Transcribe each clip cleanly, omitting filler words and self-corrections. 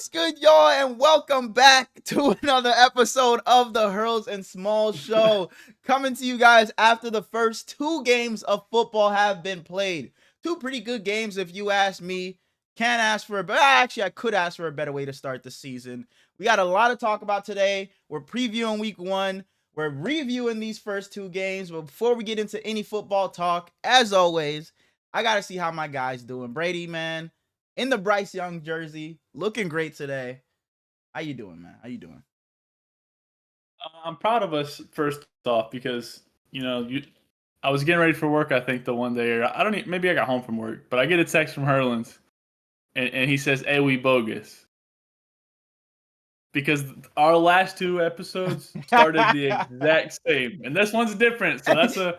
What's good, y'all, and welcome back to another episode of the Hurls and Smallz show. Coming to you guys after the first two games of football have been played. Two pretty good games, if you ask me. Can't ask for a better. Actually, I could ask for a better way to start the season. We got a lot to talk about today. We're previewing week one. We're reviewing these first two games. But before we get into any football talk, as always, I got to see how my guy's doing. Brady, man, in the Bryce Young jersey, looking great today. How you doing, man? How you doing? I'm proud of us first off because I was getting ready for work. I think the one day, or I don't even, maybe I got home from work, but I get a text from Hurlins, and he says, "Hey, we bogus," because our last two episodes started the exact same, and this one's different. So that's a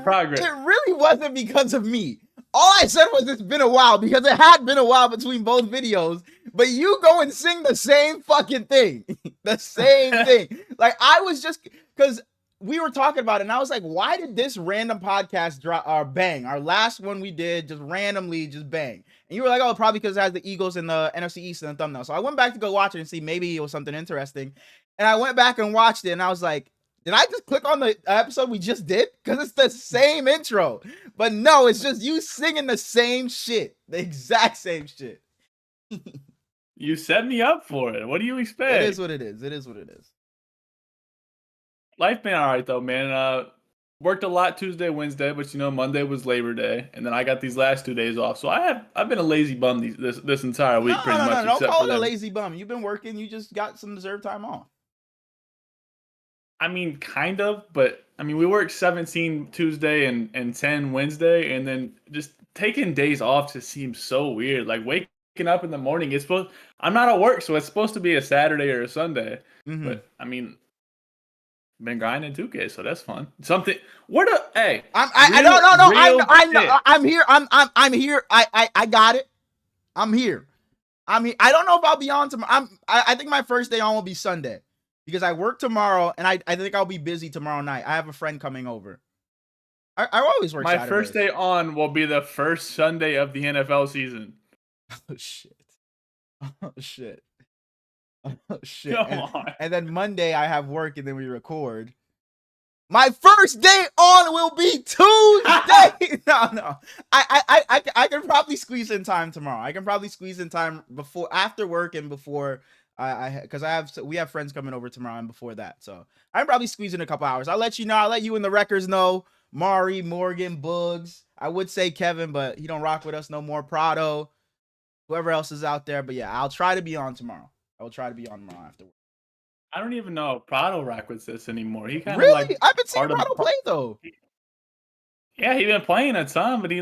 progress. It really wasn't because of me. All I said was it's been a while, because it had been a while between both videos. But you go and sing the same fucking thing. The same thing. Like, I was just, because we were talking about it, and I was like, why did this random podcast drop or bang? Our last one we did just randomly just bang. And you were like, oh, probably because it has the Eagles and the NFC East in the thumbnail. So I went back to go watch it and see maybe it was something interesting. And I went back and watched it, and I was like, did I just click on the episode we just did? Because it's the same intro. But no, it's just you singing the same shit. The exact same shit. You set me up for it. What do you expect? It is what it is. It is what it is. Life been all right, though, man. Worked a lot Tuesday, Wednesday, but Monday was Labor Day, and then I got these last 2 days off. So I've been a lazy bum this entire week, pretty much. No, don't call it a lazy bum. You've been working. You just got some deserved time off. I mean, kind of, but I mean, we worked 17 Tuesday and 10 Wednesday, and then just taking days off just seems so weird. Like waking up in the morning, I'm not at work, so it's supposed to be a Saturday or a Sunday. Mm-hmm. But I mean, been grinding 2K, so that's fun. Something. Hey, I'm here. I'm here. I got it. I'm here. I mean, I don't know if I'll be on tomorrow. I think my first day on will be Sunday, because I work tomorrow, and I think I'll be busy tomorrow night. I have a friend coming over. I always work Saturdays. My first day on will be the first Sunday of the NFL season. Oh, shit. Oh, shit. Oh, shit. Come on. And then Monday I have work, and then we record. My first day on will be Tuesday. No. I can probably squeeze in time tomorrow. I can probably squeeze in time after work and before because we have friends coming over tomorrow and before that. So I'm probably squeezing a couple hours. I'll let you know. I'll let you and the records know. Mari, Morgan, Bugs. I would say Kevin, but he don't rock with us no more. Prado, whoever else is out there. But yeah, I'll try to be on tomorrow. I will try to be on tomorrow afterwards. I don't even know if Prado rock with this anymore. He kind of really? Like I've been seeing Prado play though. Yeah, he been playing a ton, but he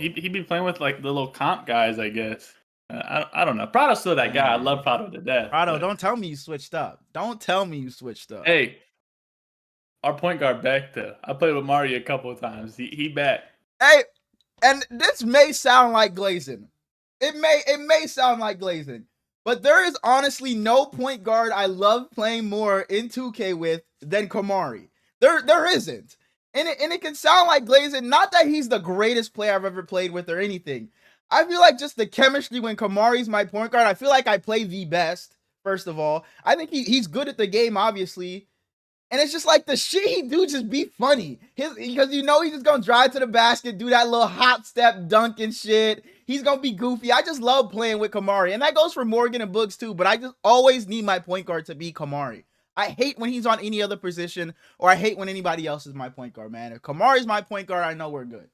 be playing with like the little comp guys, I guess. I don't know. Prado's still that guy. I love Prado to death. Prado, don't tell me you switched up. Don't tell me you switched up. Hey, our point guard back though. I played with Mario a couple of times. He back. Hey, and this may sound like glazing. It may sound like glazing. But there is honestly no point guard I love playing more in 2K with than Kamari. There isn't. And it can sound like glazing. Not that he's the greatest player I've ever played with or anything. I feel like just the chemistry when Kamari's my point guard, I feel like I play the best, first of all. I think he's good at the game, obviously. And it's just like the shit he do just be funny. Because he's just going to drive to the basket, do that little hop step dunk and shit. He's going to be goofy. I just love playing with Kamari. And that goes for Morgan and Boogs too. But I just always need my point guard to be Kamari. I hate when he's on any other position, or I hate when anybody else is my point guard, man. If Kamari's my point guard, I know we're good.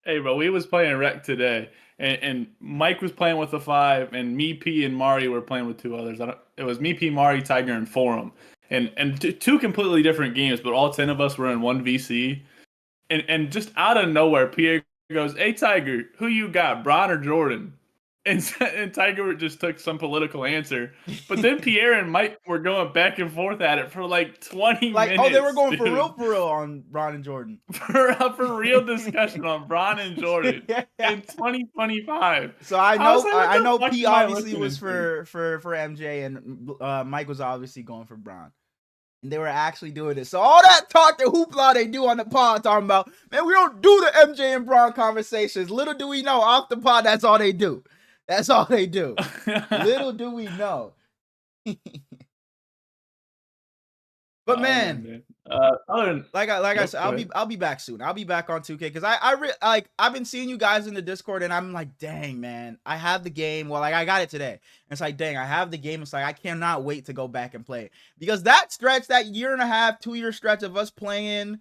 Hey, bro, we was playing rec today, and Mike was playing with a 5, and me, P, and Mari were playing with 2 others. It was me, P, Mari, Tiger, and Forum. And 2 completely different games, but all 10 of us were in one VC. And just out of nowhere, Pierre goes, "Hey, Tiger, who you got, Bron or Jordan?" And Tiger just took some political answer. But then Pierre and Mike were going back and forth at it for like 20 minutes. Oh, they were going for real on Bron and Jordan. for real discussion on Bron and Jordan in 2025. So I know P obviously was for MJ, and Mike was obviously going for Bron. And they were actually doing it. So all that talk and hoopla they do on the pod talking about, man, we don't do the MJ and Bron conversations. Little do we know, off the pod, that's all they do. That's all they do. Little do we know. But Oh, man, other than, like I nope, said, go ahead. I'll be back soon. I'll be back on 2K because like I've been seeing you guys in the Discord and I'm like, dang man, I have the game. Well, like I got it today. And it's like, dang, I have the game. It's like I cannot wait to go back and play because that stretch, that year and a half, 2 year stretch of us playing,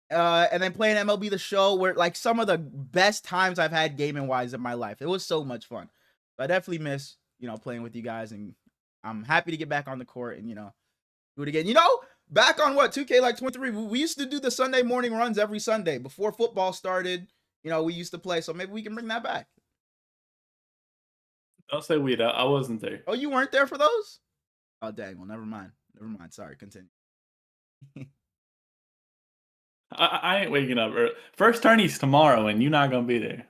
and then playing MLB The Show, were like some of the best times I've had gaming wise in my life. It was so much fun. So I definitely miss playing with you guys, and I'm happy to get back on the court and do it again. Back on what 2K like 23, we used to do the Sunday morning runs every Sunday before football started. We used to play, so maybe we can bring that back. Don't say weird. I wasn't there. Oh, you weren't there for those? Oh, dang. Well, never mind. Never mind. Sorry. Continue. I ain't waking up early. First tourney's tomorrow, and you're not gonna be there.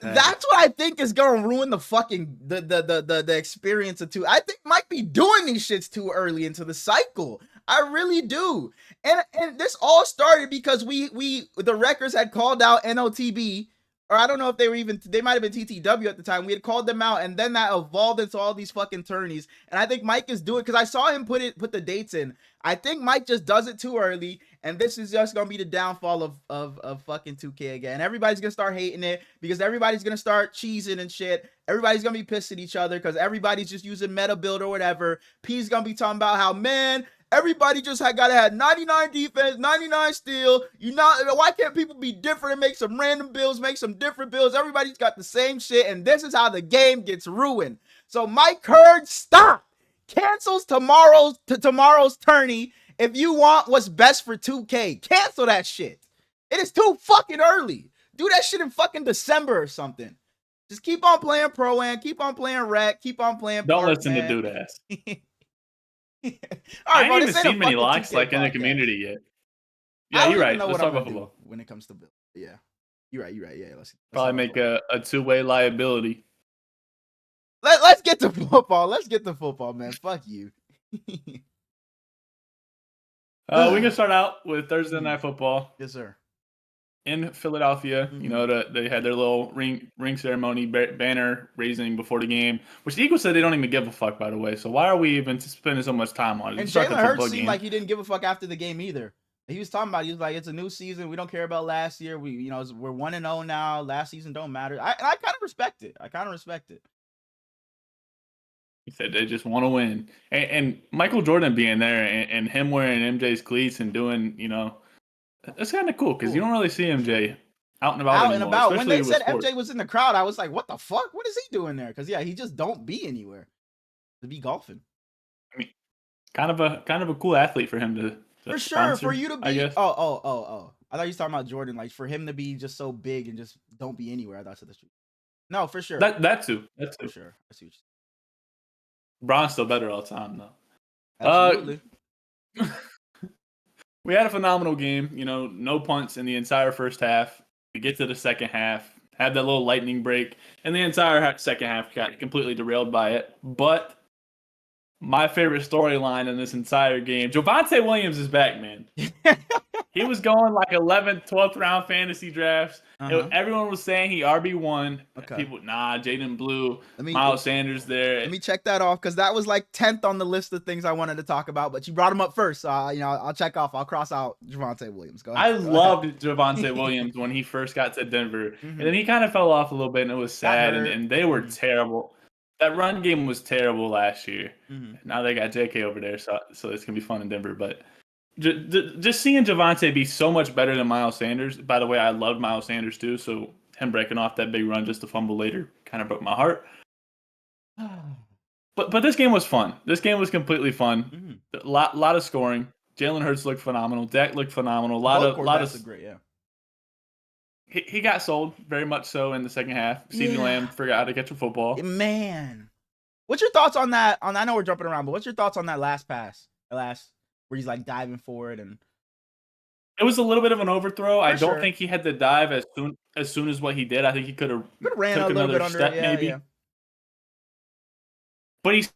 That's what I think is gonna ruin the fucking the experience of two. I think Mike be doing these shits too early into the cycle. I really do. And this all started because the records had called out NOTB, or I don't know if they might have been TTW at the time. We had called them out, and then that evolved into all these fucking tourneys. And I think Mike is doing, because I saw him put the dates in. I think Mike just does it too early, and this is just gonna be the downfall of fucking 2K again. Everybody's gonna start hating it because everybody's gonna start cheesing and shit. Everybody's gonna be pissed at each other because everybody's just using meta build or whatever. P's gonna be talking about how, man, everybody just gotta have 99 defense, 99 steal. Why can't people be different and make some random builds, make some different builds? Everybody's got the same shit, and this is how the game gets ruined. So Mike Hurd, stop. Cancels tomorrow's tourney if you want what's best for 2K. Cancel that shit. It is too fucking early. Do that shit in fucking December or something. Just keep on playing Pro-Am, keep on playing Rec, keep on playing Don't Park, listen man. to Dudass. All right, I bro, ain't this even ain't a seen many fucking likes 2K like in the podcast. community yet. I Yeah, don't you're even right. know Let's what talk I'm about gonna do football. when it comes to build. Yeah, you're right. Yeah, let's Probably talk make about a two-way liability. Let's get to football. Let's get to football, man. Fuck you. We can start out with Thursday Night Football. Yes, sir. In Philadelphia, they had their little ring ceremony, banner raising before the game, which the Eagles said they don't even give a fuck, by the way. So why are we even spending so much time on it? And Jalen Hurts seemed like he didn't give a fuck after the game either. He was talking about, he was like, it's a new season. We don't care about last year. We're 1-0 now. Last season don't matter. I kind of respect it. He said they just want to win. And Michael Jordan being there and him wearing MJ's cleats and doing, that's kind of cool because you don't really see MJ out and about anymore. When they said sports. MJ was in the crowd, I was like, what the fuck? What is he doing there? Because, yeah, he just don't be anywhere to be golfing. I mean, kind of a cool athlete for him to for sure, sponsor, for you to be. I guess. Oh. I thought you were talking about Jordan, like for him to be just so big and just don't be anywhere. I thought that's true. No, for sure. That too. For sure. I see what you're Bron's still better all the time, though. Absolutely. We had a phenomenal game. No punts in the entire first half. We get to the second half, had that little lightning break, and the entire second half got completely derailed by it. But my favorite storyline in this entire game, Javonte Williams is back, man. He was going like 11th, 12th round fantasy drafts. Everyone was saying he RB1. Okay. People, Jaden Blue, Miles Sanders there. Let me check that off because that was like 10th on the list of things I wanted to talk about, but you brought him up first. So, I'll check off. I'll cross out Javonte Williams. Go ahead. I loved Javonte Williams when he first got to Denver. And then he kind of fell off a little bit, and it was sad. And they were terrible. That run game was terrible last year. Now they got JK over there, so it's going to be fun in Denver. But just seeing Javonte be so much better than Miles Sanders. By the way, I loved Miles Sanders too, so him breaking off that big run just to fumble later kind of broke my heart. But this game was fun. This game was completely fun. A lot of scoring. Jalen Hurts looked phenomenal. Dak looked phenomenal. A lot of great, yeah. He got sold very much so in the second half. CeeDee Lamb forgot how to catch a football. Man, what's your thoughts on that? I know we're jumping around, but what's your thoughts on that last pass? Where he's like diving for it, and it was a little bit of an overthrow. I don't think he had to dive as soon as what he did. I think he could have ran a little bit under it, maybe. Yeah. But he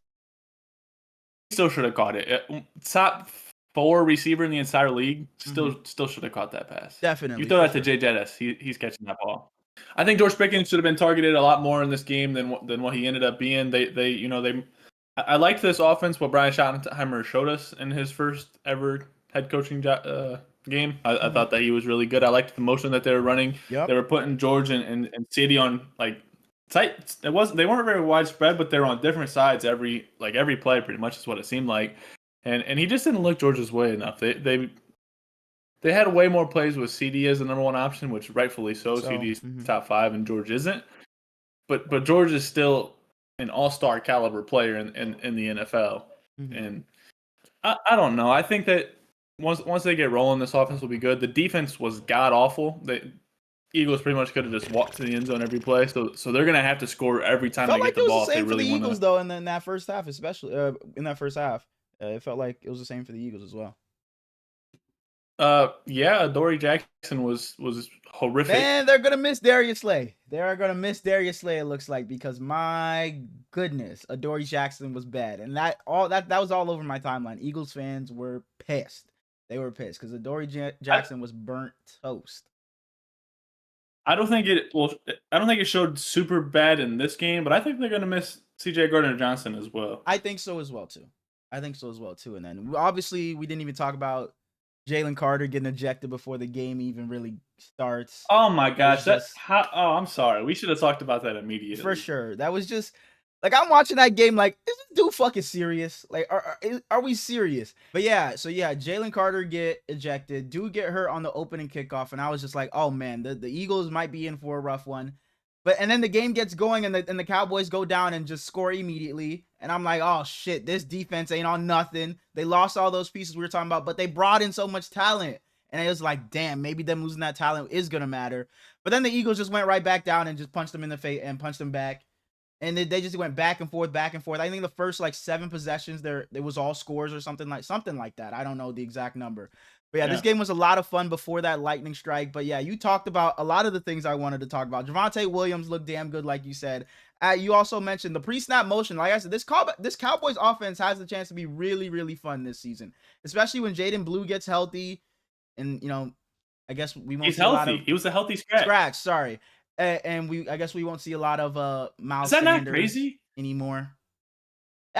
still should have caught it. Top 4 receiver in the entire league still should have caught that pass. Definitely. You throw that to Jay Jettis, he's catching that ball. I think George Pickens should have been targeted a lot more in this game than what he ended up being. I liked this offense. What Brian Schottenheimer showed us in his first ever head coaching game. I thought that he was really good. I liked the motion that they were running. Yep. They were putting George and CD on like tight. They weren't very widespread, but they were on different sides every play. Pretty much is what it seemed like. And he just didn't look George's way enough. They had way more plays with CD as the number one option, which rightfully so. CD's top 5 and George isn't. But George is still an all-star caliber player in the NFL. And I don't know. I think that once they get rolling, this offense will be good. The defense was god awful. The Eagles pretty much could have just walked to the end zone every play. So they're gonna have to score every time they get the ball. It felt like it was the same for the Eagles though in that first half, especially in that first half. It felt like it was the same for the Eagles as well. Yeah, Dory Jackson was horrific. Man, they're gonna miss Darius Slay. They are gonna miss Darius Slay. It looks like, because my goodness, Adoree Jackson was bad, and that was all over my timeline. Eagles fans were pissed. They were pissed because Adoree Jackson was burnt toast. I don't think it showed super bad in this game, but I think they're gonna miss C.J. Gardner-Johnson as well. I think so as well too. And then obviously we didn't even talk about Jalen Carter getting ejected before the game even really starts. Oh my gosh, I'm sorry. We should have talked about that immediately. For sure. That was just like, I'm watching that game like, is this dude fucking serious? Like, are we serious? But yeah, so yeah, Jalen Carter get ejected, dude get hurt on the opening kickoff, and I was just like, oh man, the Eagles might be in for a rough one. And then the game gets going, and the Cowboys go down and just score immediately. And I'm like, oh shit, this defense ain't on nothing. They lost all those pieces we were talking about, but they brought in so much talent. And it was like, damn, maybe them losing that talent is gonna matter. But then the Eagles just went right back down and just punched them in the face and punched them back. And they just went back and forth, back and forth. I think the first like 7 possessions it was all scores or something like that. I don't know the exact number. But yeah, this game was a lot of fun before that lightning strike. But yeah, you talked about a lot of the things I wanted to talk about. Javonte Williams looked damn good, like you said. You also mentioned the pre-snap motion. Like I said, this Cowboys offense has the chance to be really, really fun this season, especially when Jaden Blue gets healthy. And I guess we won't see a lot of. He was a healthy scratch. Sorry, and I guess we won't see a lot of Miles Sanders. Is that not crazy anymore?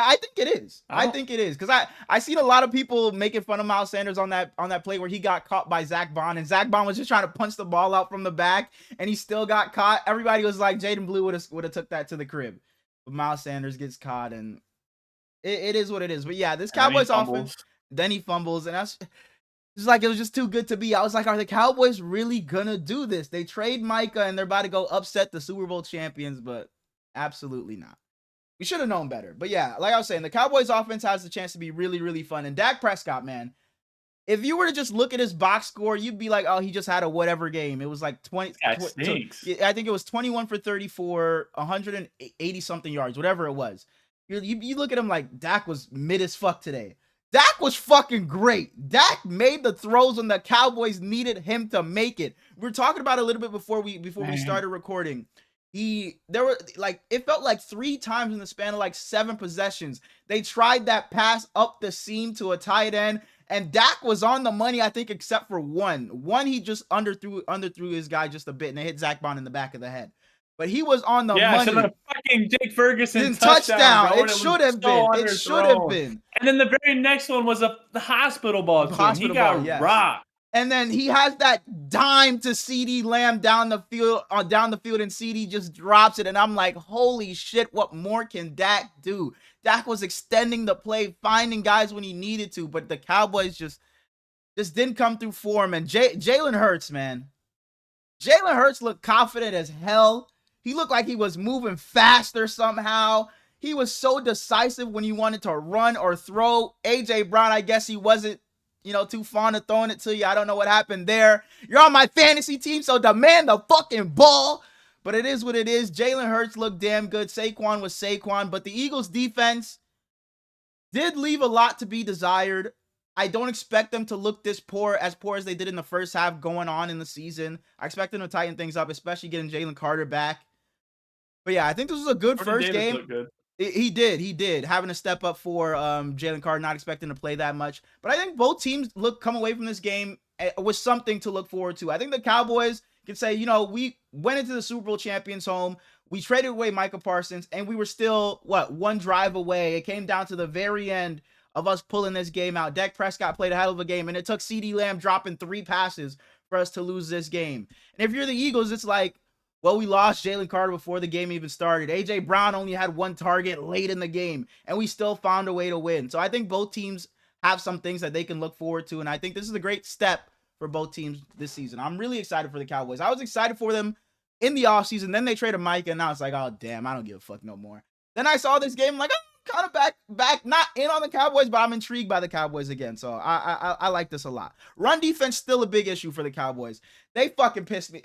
I think it is. I think it is, because I seen a lot of people making fun of Miles Sanders on that play where he got caught by Zach Bond, and Zach Bond was just trying to punch the ball out from the back, and he still got caught. Everybody was like, Jaden Blue would have took that to the crib, but Miles Sanders gets caught, and it is what it is. But yeah, this Cowboys offense. Then he fumbles, and that's just like, it was just too good to be. I was like, are the Cowboys really gonna do this? They trade Micah, and they're about to go upset the Super Bowl champions, but absolutely not. We should have known better. But yeah, like I was saying, the Cowboys offense has the chance to be really, really fun. And Dak Prescott, man, if you were to just look at his box score, you'd be like, oh, he just had a whatever game. It was like 20. I think it was 21 for 34, 180 something yards, whatever it was. You look at him like, Dak was mid as fuck today. Dak was fucking great. Dak made the throws when the Cowboys needed him to make it. We were talking about it a little bit before we started recording. There were like, it felt like 3 times in the span of like 7 possessions, they tried that pass up the seam to a tight end, and Dak was on the money, I think, except for one he just underthrew his guy just a bit, and it hit Zach Bond in the back of the head. But he was on the money. Yeah, a fucking Jake Ferguson touchdown. It should have been. It should have been. And then the very next one was the hospital ball. He got rocked. And then he has that dime to CeeDee Lamb down the field, and CeeDee just drops it. And I'm like, holy shit, what more can Dak do? Dak was extending the play, finding guys when he needed to, but the Cowboys just didn't come through for him. And Jalen Hurts, man. Jalen Hurts looked confident as hell. He looked like he was moving faster somehow. He was so decisive when he wanted to run or throw. A.J. Brown, I guess he wasn't, too fond of throwing it to you. I don't know what happened there. You're on my fantasy team, so demand the fucking ball. But it is what it is. Jalen Hurts looked damn good. Saquon was Saquon. But the Eagles defense did leave a lot to be desired. I don't expect them to look this poor as they did in the first half going on in the season. I expect them to tighten things up, especially getting Jalen Carter back. But yeah, I think this was a good first game. He did. Having to step up for Jalen Carter, not expecting to play that much. But I think both teams come away from this game with something to look forward to. I think the Cowboys can say, we went into the Super Bowl champions home. We traded away Micah Parsons, and we were still, one drive away. It came down to the very end of us pulling this game out. Dak Prescott played a hell of a game, and it took CeeDee Lamb dropping 3 passes for us to lose this game. And if you're the Eagles, it's like, well, we lost Jalen Carter before the game even started. A.J. Brown only had 1 target late in the game, and we still found a way to win. So I think both teams have some things that they can look forward to, and I think this is a great step for both teams this season. I'm really excited for the Cowboys. I was excited for them in the offseason. Then they traded Micah, and now it's like, oh, damn, I don't give a fuck no more. Then I saw this game, I'm like, I'm kind of back, not in on the Cowboys, but I'm intrigued by the Cowboys again. So I like this a lot. Run defense still a big issue for the Cowboys. They fucking pissed me.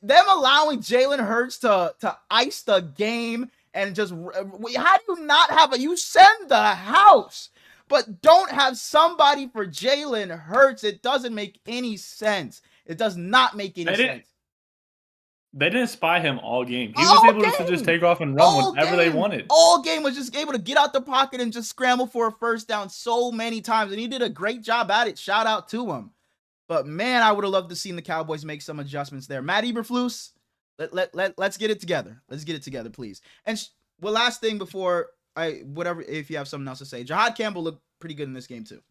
Them allowing Jalen Hurts to ice the game and just, how do you not have you send the house, but don't have somebody for Jalen Hurts? It doesn't make any sense. It does not make any sense. They didn't spy him all game. He was able to just take off and run whenever they wanted. All game was just able to get out the pocket and just scramble for a first down so many times, and he did a great job at it. Shout out to him. But man, I would have loved to see the Cowboys make some adjustments there. Matt Eberflus, let's get it together. Let's get it together, please. And last thing before if you have something else to say, Jahad Campbell looked pretty good in this game too.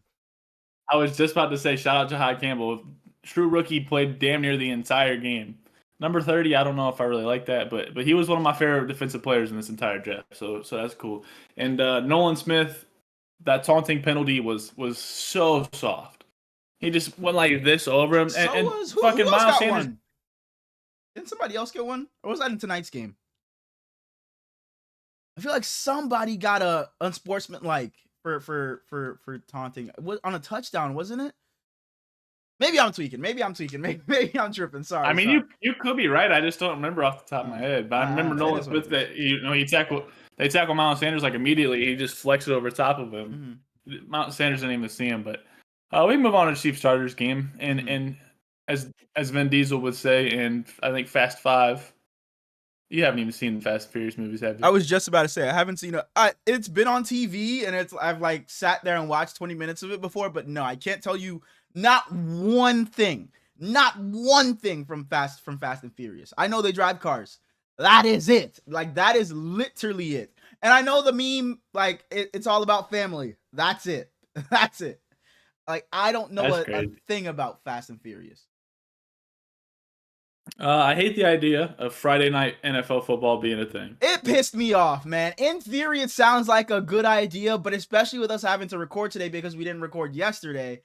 I was just about to say, shout out Jahad Campbell. True rookie, played damn near the entire game. Number 30, I don't know if I really like that, but he was one of my favorite defensive players in this entire draft. So that's cool. And Nolan Smith, that taunting penalty was so soft. He just went like this over him. And who fucking else Miles got Sanders. one? Didn't somebody else get one? Or was that in tonight's game? I feel like somebody got a unsportsmanlike for taunting. On a touchdown, wasn't it? Maybe I'm tweaking. Maybe I'm tripping. Sorry. I mean, you could be right. I just don't remember off the top of my head. But I remember Nolan Smith that they tackle Miles Sanders like immediately. He just flexed it over top of him. Mm-hmm. Miles Sanders didn't even see him. But we move on to Chiefs Chargers game, and as Vin Diesel would say, and I think Fast 5. You haven't even seen the Fast and Furious movies, have you? I was just about to say I haven't seen it. It's been on TV, and I've like sat there and watched 20 minutes of it before, but no, I can't tell you not one thing from Fast and Furious. I know they drive cars. That is it. Like, that is literally it. And I know the meme, like, it's all about family. That's it. That's it. Like, I don't know a thing about Fast and Furious. I hate the idea of Friday night NFL football being a thing. It pissed me off, man. In theory, it sounds like a good idea, but especially with us having to record today because we didn't record yesterday,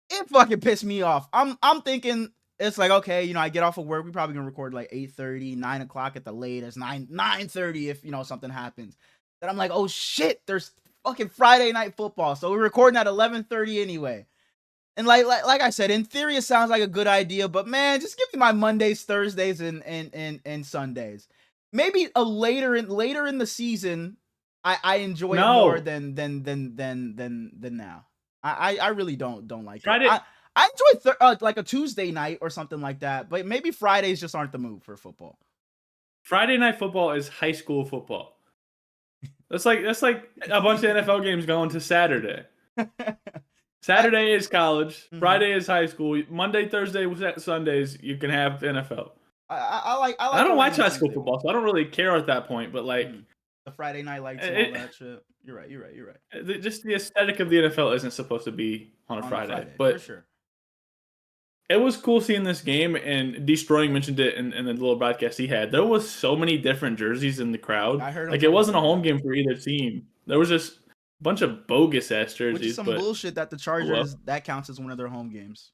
it fucking pissed me off. I'm thinking it's like, okay, I get off of work. We probably gonna record like 8:30, 9 o'clock at the latest, 9:30 if something happens. Then I'm like, oh shit, there's fucking Friday night football. So we're recording at 11:30 anyway. And like I said, in theory, it sounds like a good idea, but man, just give me my Mondays, Thursdays, and Sundays. Maybe later in the season, I enjoy it more than now. I really don't like Friday. it. I enjoy like a Tuesday night or something like that, but maybe Fridays just aren't the move for football. Friday night football is high school football. That's like a bunch of NFL games going to Saturday. Saturday is college. Friday is high school. Monday, Thursday, Sundays you can have NFL. I don't watch high school football, so I don't really care at that point. But like the Friday night lights and all that shit. You're right. Just the aesthetic of the NFL isn't supposed to be on a Friday, but for sure. It was cool seeing this game, and Destroying mentioned it in the little broadcast he had. There was so many different jerseys in the crowd. I heard like it wasn't a home game for either team. There was just a bunch of bogus ass jerseys. Which is some bullshit that the Chargers that counts as one of their home games.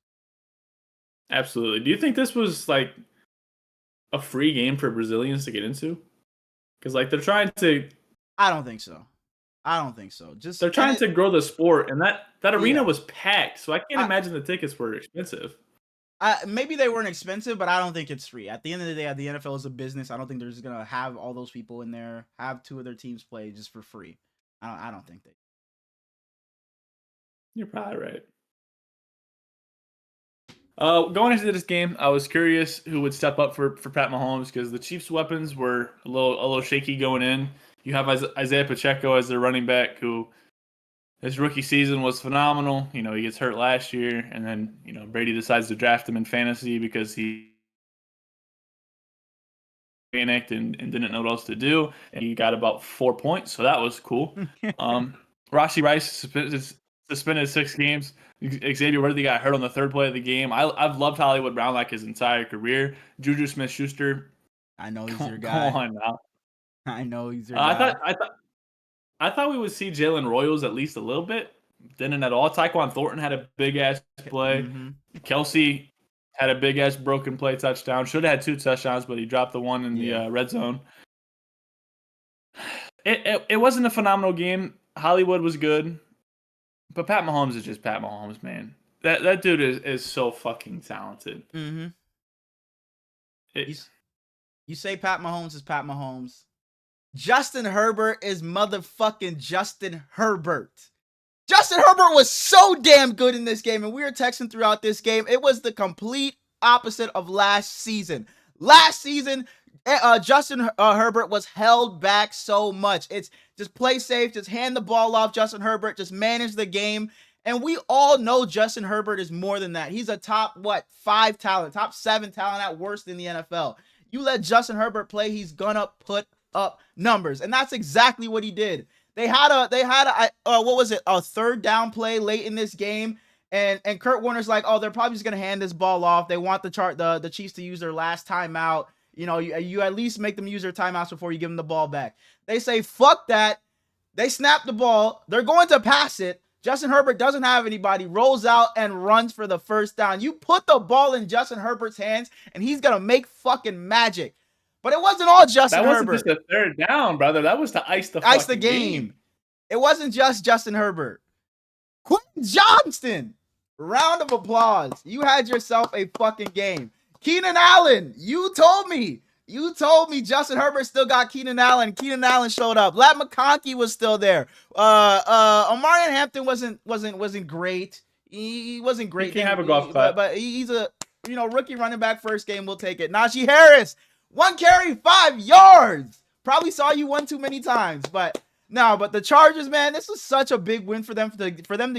Absolutely. Do you think this was like a free game for Brazilians to get into? Because like they're trying to. I don't think so. Just they're trying to grow the sport, and that arena was packed, so I can't imagine the tickets were expensive. Maybe they weren't expensive, but I don't think it's free. At the end of the day, the NFL is a business. I don't think they're just gonna have all those people in there, have two of their teams play just for free. I don't think they. You're probably right. Going into this game, I was curious who would step up for Pat Mahomes because the Chiefs' weapons were a little shaky going in. You have Isaiah Pacheco as their running back, who his rookie season was phenomenal. He gets hurt last year, and then Brady decides to draft him in fantasy because he panicked and didn't know what else to do. And he got about 4 points, so that was cool. Rashee Rice suspended 6 games. Xavier Worthy got hurt on the 3rd play of the game. I've loved Hollywood Brown like his entire career. Juju Smith-Schuster, I know he's your come guy. on now. I know he's your guy. I thought we would see Jalen Royals at least a little bit. Didn't at all. Tyquan Thornton had a big ass play. Kelsey had a big ass broken play touchdown. Should have had 2 touchdowns, but he dropped the one in the red zone. It wasn't a phenomenal game. Hollywood was good, but Pat Mahomes is just Pat Mahomes, man. That dude is so fucking talented. You say Pat Mahomes is Pat Mahomes. Justin Herbert is motherfucking Justin Herbert. Justin Herbert was so damn good in this game, and we were texting throughout this game. It was the complete opposite of last season. Last season, Justin Herbert was held back so much. It's just play safe, just hand the ball off, Justin Herbert, just manage the game. And we all know Justin Herbert is more than that. He's a top, 5 talent, top 7 talent at worst in the NFL. You let Justin Herbert play, he's gonna put up numbers. And that's exactly what he did. They had a what was it? A 3rd down play late in this game. And Kurt Warner's like, oh, they're probably just going to hand this ball off. They want the Chiefs to use their last timeout. You know, you at least make them use their timeouts before you give them the ball back. They say, fuck that. They snap the ball. They're going to pass it. Justin Herbert doesn't have anybody, rolls out and runs for the 1st down. You put the ball in Justin Herbert's hands, and he's going to make fucking magic. But it wasn't all Justin Herbert. That wasn't just a 3rd down, brother. That was to ice the game. It wasn't just Justin Herbert. Quentin Johnston. Round of applause. You had yourself a fucking game. Keenan Allen. You told me Justin Herbert still got Keenan Allen. Keenan Allen showed up. Lat McConkey was still there. Omarion Hampton wasn't great. He wasn't great. He can't have a golf clap. But he's a rookie running back, first game. We'll take it. Najee Harris. 1 carry, 5 yards. Probably saw you one too many times, but the Chargers, man, this was such a big win for them to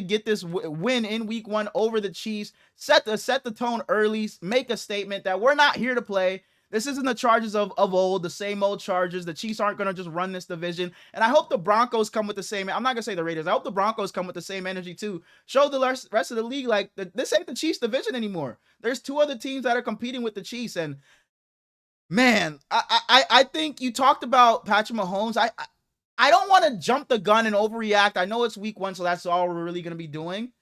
get this win in week 1 over the Chiefs. Set the tone early, make a statement that we're not here to play. This isn't the Chargers of old, the same old Chargers. The Chiefs aren't going to just run this division. And I hope the Broncos come with the same. I'm not going to say the Raiders. I hope the Broncos come with the same energy too. Show the rest of the league like this ain't the Chiefs division anymore. There's 2 other teams that are competing with the Chiefs. And man, I think you talked about Patrick Mahomes. I don't want to jump the gun and overreact. I know it's week 1, so that's all we're really going to be doing.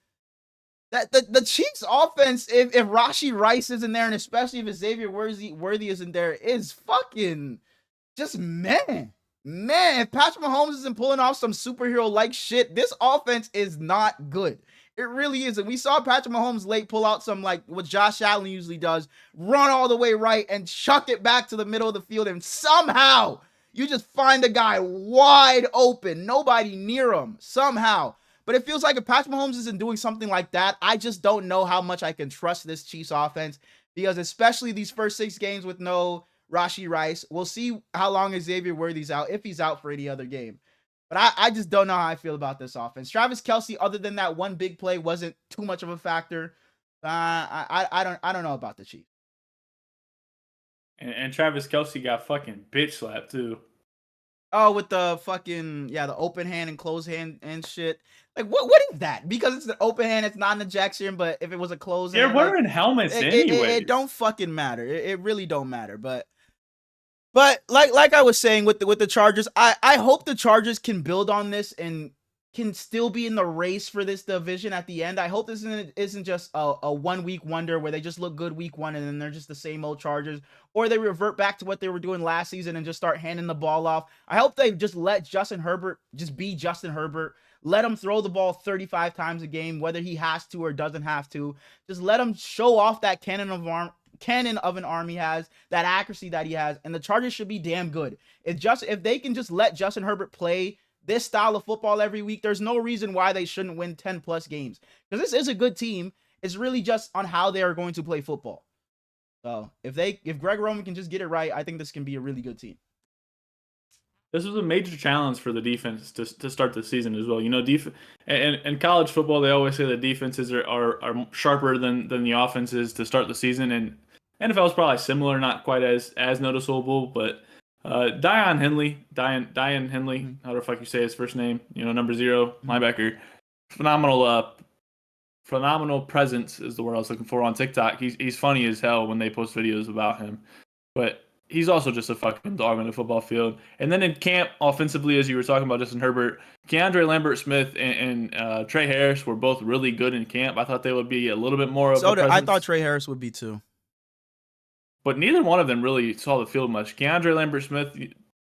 That the Chiefs offense, if Rashee Rice isn't there, and especially if Xavier Worthy isn't there, is fucking just man. If Patrick Mahomes isn't pulling off some superhero-like shit, this offense is not good. It really isn't. We saw Patrick Mahomes late pull out some, like what Josh Allen usually does, run all the way right and chuck it back to the middle of the field, and somehow you just find a guy wide open, nobody near him, somehow. But it feels like if Patrick Mahomes isn't doing something like that, I just don't know how much I can trust this Chiefs offense, because especially these first 6 games with no Rashee Rice, we'll see how long Xavier Worthy's out, if he's out for any other game. But I just don't know how I feel about this offense. Travis Kelce, other than that one big play, wasn't too much of a factor. I don't know about the Chiefs. And Travis Kelce got fucking bitch slapped too. Oh, with the fucking the open hand and closed hand and shit. Like what is that? Because it's an open hand, it's not an ejection. But if it was a closed hand, they're wearing helmets anyway. It don't fucking matter. It really don't matter. But like I was saying with the Chargers, I hope the Chargers can build on this and can still be in the race for this division at the end. I hope this isn't just a 1 week wonder where they just look good week 1 and then they're just the same old Chargers, or they revert back to what they were doing last season and just start handing the ball off. I hope they just let Justin Herbert just be Justin Herbert. Let him throw the ball 35 times a game, whether he has to or doesn't have to. Just let him show off that cannon of an arm he has, that accuracy that he has, and the Chargers should be damn good. If they can just let Justin Herbert play this style of football every week, there's no reason why they shouldn't win 10 plus games, because this is a good team. It's really just on how they are going to play football. So if Greg Roman can just get it right, I think this can be a really good team. This was a major challenge for the defense to start the season as well. You know, and college football, they always say the defenses are sharper than the offenses to start the season, and NFL is probably similar, not quite as noticeable, but Dion Henley, how the fuck you say his first name? Number 0, linebacker. Phenomenal presence is the word I was looking for on TikTok. He's funny as hell when they post videos about him, but he's also just a fucking dog on the football field. And then in camp, offensively, as you were talking about Justin Herbert, Keandre Lambert-Smith and Trey Harris were both really good in camp. I thought they would be a little bit more of a presence. I thought Trey Harris would be too. But neither one of them really saw the field much. Keandre Lambert-Smith,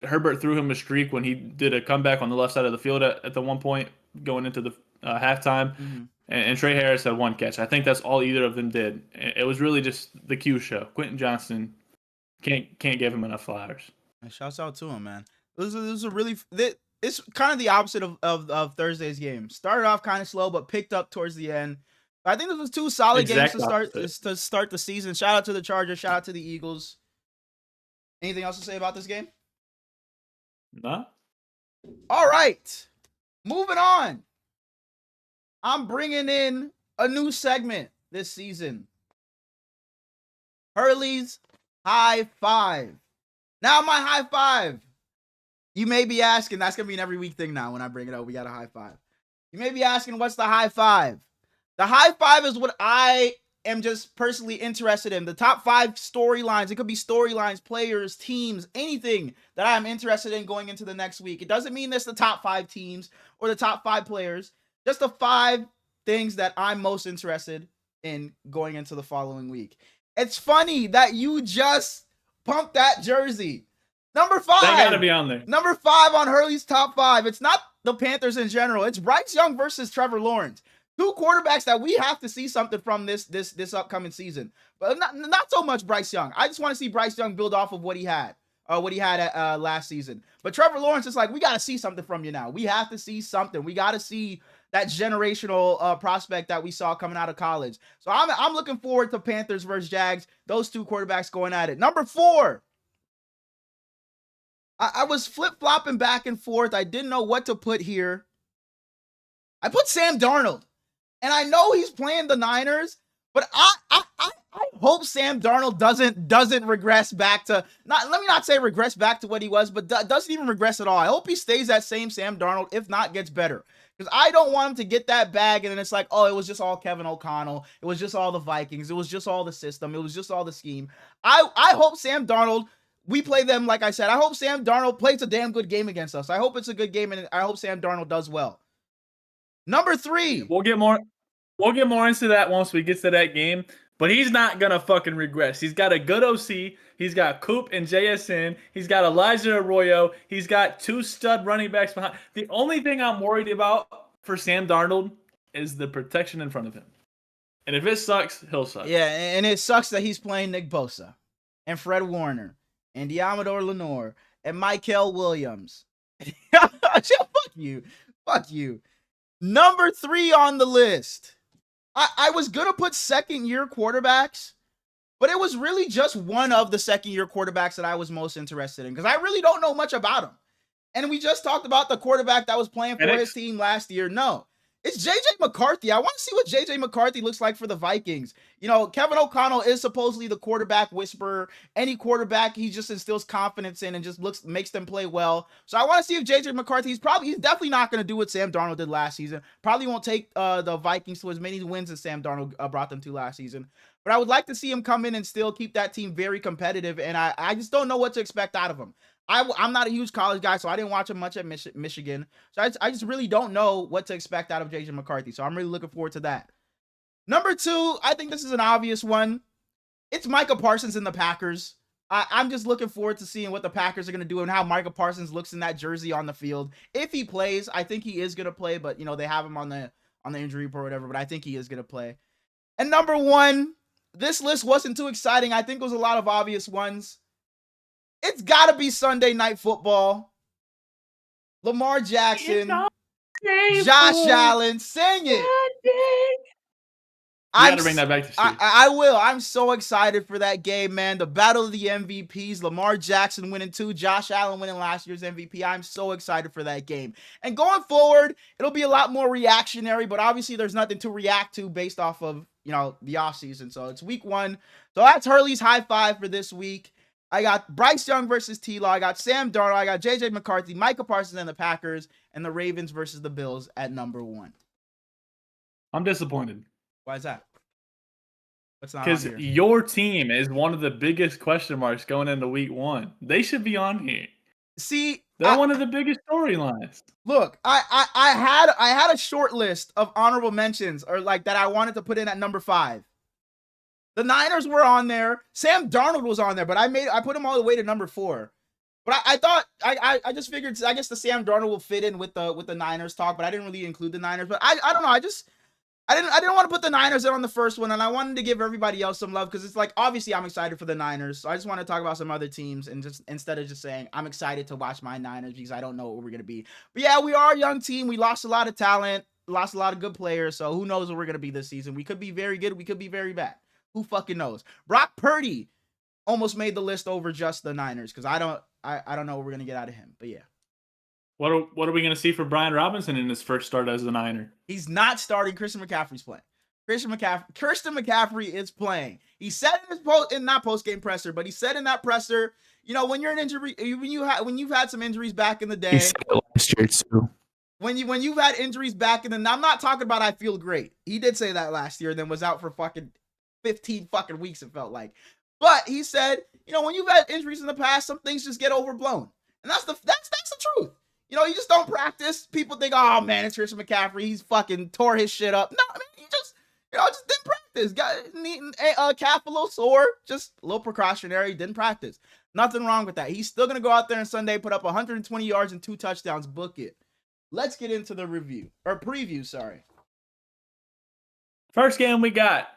Herbert threw him a streak when he did a comeback on the left side of the field at the one point going into the halftime. And Trey Harris had 1 catch. I think that's all either of them did. It was really just the Q show. Quentin Johnston can't give him enough flowers. Shouts out to him, man. This is a really it's kind of the opposite of Thursday's game. Started off kind of slow, but picked up towards the end. I think this was 2 solid games to start the season. Shout out to the Chargers. Shout out to the Eagles. Anything else to say about this game? No. All right. Moving on. I'm bringing in a new segment this season. Hurley's High Five. Now my high five. You may be asking, that's going to be an every week thing now when I bring it up. We got a high five. You may be asking, what's the high five? The high five is what I am just personally interested in. The top 5 storylines. It could be storylines, players, teams, anything that I'm interested in going into the next week. It doesn't mean that's the top 5 teams or the top 5 players. Just the 5 things that I'm most interested in going into the following week. It's funny that you just pumped that jersey. Number 5. They gotta be on there. Number 5 on Hurley's top 5. It's not the Panthers in general. It's Bryce Young versus Trevor Lawrence. 2 quarterbacks that we have to see something from this upcoming season. But not so much Bryce Young. I just want to see Bryce Young build off of what he had last season. But Trevor Lawrence is like, we got to see something from you now. We have to see something. We got to see that generational prospect that we saw coming out of college. So I'm looking forward to Panthers versus Jags. Those 2 quarterbacks going at it. Number 4. I was flip-flopping back and forth. I didn't know what to put here. I put Sam Darnold. And I know he's playing the Niners, but I hope Sam Darnold doesn't regress back to, let me not say regress back to what he was, but doesn't even regress at all. I hope he stays that same Sam Darnold, if not gets better. Because I don't want him to get that bag and then it's like, oh, it was just all Kevin O'Connell. It was just all the Vikings. It was just all the system. It was just all the scheme. I hope Sam Darnold, we play them, like I said, I hope Sam Darnold plays a damn good game against us. I hope it's a good game, and I hope Sam Darnold does well. Number 3. We'll get more into that once we get to that game. But he's not going to fucking regress. He's got a good OC. He's got Coop and JSN. He's got Elijah Arroyo. He's got 2 stud running backs behind. The only thing I'm worried about for Sam Darnold is the protection in front of him. And if it sucks, he'll suck. Yeah, and it sucks that he's playing Nick Bosa and Fred Warner and Diamador Lenore and Michael Williams. Fuck you. Fuck you. Number 3 on the list. I was going to put second-year quarterbacks, but it was really just one of the second-year quarterbacks that I was most interested in because I really don't know much about him. And we just talked about the quarterback that was playing for his team last year. No, it's JJ McCarthy. I want to see what JJ McCarthy looks like for the Vikings. You know, Kevin O'Connell is supposedly the quarterback whisperer. Any quarterback he just instills confidence in and just makes them play well. So I want to see if JJ McCarthy, he's definitely not going to do what Sam Darnold did last season. Probably won't take the Vikings to as many wins as Sam Darnold brought them to last season. But I would like to see him come in and still keep that team very competitive. And I just don't know what to expect out of him. I'm not a huge college guy, so I didn't watch him much at Michigan. So I just really don't know what to expect out of JJ McCarthy. So I'm really looking forward to that. Number 2, I think this is an obvious one. It's Micah Parsons and the Packers. I'm just looking forward to seeing what the Packers are going to do and how Micah Parsons looks in that jersey on the field. If he plays, I think he is going to play, but, you know, they have him on the injury report or whatever, but I think he is going to play. And number 1, this list wasn't too exciting. I think it was a lot of obvious ones. It's got to be Sunday Night Football. Lamar Jackson, Josh Allen, sing it. You got to bring that back to Steve. I will. I'm so excited for that game, man. The battle of the MVPs. Lamar Jackson winning 2. Josh Allen winning last year's MVP. I'm so excited for that game. And going forward, it'll be a lot more reactionary, but obviously there's nothing to react to based off of, the offseason. So it's week 1. So that's Hurley's high five for this week. I got Bryce Young versus T-Law. I got Sam Darnold. I got JJ McCarthy, Micah Parsons and the Packers, and the Ravens versus the Bills at number 1. I'm disappointed. Why is that? Because your team is one of the biggest question marks going into week 1. They should be on here. See, they're one of the biggest storylines. Look, I had a short list of honorable mentions or like that I wanted to put in at number 5. The Niners were on there. Sam Darnold was on there, but I put him all the way to number 4. But I thought I just figured I guess the Sam Darnold will fit in with the Niners talk, but I didn't really include the Niners. But I don't know. I didn't want to put the Niners in on the first one, and I wanted to give everybody else some love because it's like obviously I'm excited for the Niners. So I just want to talk about some other teams and just instead of just saying I'm excited to watch my Niners because I don't know what we're gonna be. But yeah, we are a young team. We lost a lot of talent, lost a lot of good players. So who knows what we're gonna be this season? We could be very good. We could be very bad. Who fucking knows? Brock Purdy almost made the list over just the Niners because I don't know what we're gonna get out of him. But yeah. What are we going to see for Brian Robinson in his first start as a Niner? He's not starting. Christian McCaffrey's playing. Christian McCaffrey is playing. He said in his not post-game presser, but he said in that presser, when you're an injury, when you've had some injuries back in the day. He said it last year too. When you've had injuries back in the, I'm not talking about I feel great. He did say that last year, and then was out for fucking 15 fucking weeks. It felt like, but he said, when you've had injuries in the past, some things just get overblown, and that's the truth. You just don't practice. People think, oh man, it's Christian McCaffrey. He's fucking tore his shit up. No, I mean, he just didn't practice. Got calf a little sore, just a little precautionary. Didn't practice. Nothing wrong with that. He's still gonna go out there on Sunday, put up 120 yards and 2 touchdowns. Book it. Let's get into the preview. Sorry. First game we got.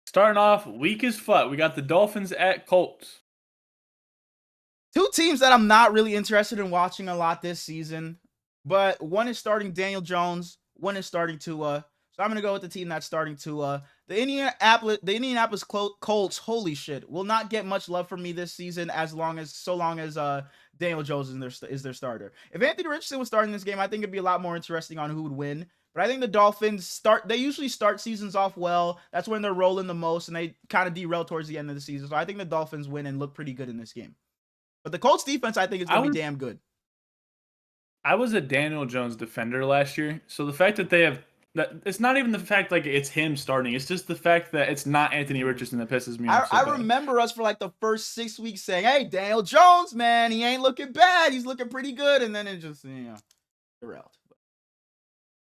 Starting off weak as fuck. We got the Dolphins at Colts. 2 teams that I'm not really interested in watching a lot this season, but one is starting Daniel Jones, one is starting Tua. So I'm going to go with the team that's starting Tua. The Indianapolis Colts, holy shit, will not get much love from me this season so long as Daniel Jones is their starter. If Anthony Richardson was starting this game, I think it'd be a lot more interesting on who would win. But I think the Dolphins they usually start seasons off well. That's when they're rolling the most, and they kind of derail towards the end of the season. So I think the Dolphins win and look pretty good in this game. But the Colts defense, I think, is going to be damn good. I was a Daniel Jones defender last year. So the fact that they have that, it's not even the fact like it's him starting. It's just the fact that it's not Anthony Richardson that pisses me off. I remember us for like the first 6 weeks saying, hey, Daniel Jones, man, he ain't looking bad. He's looking pretty good. And then it just, derailed.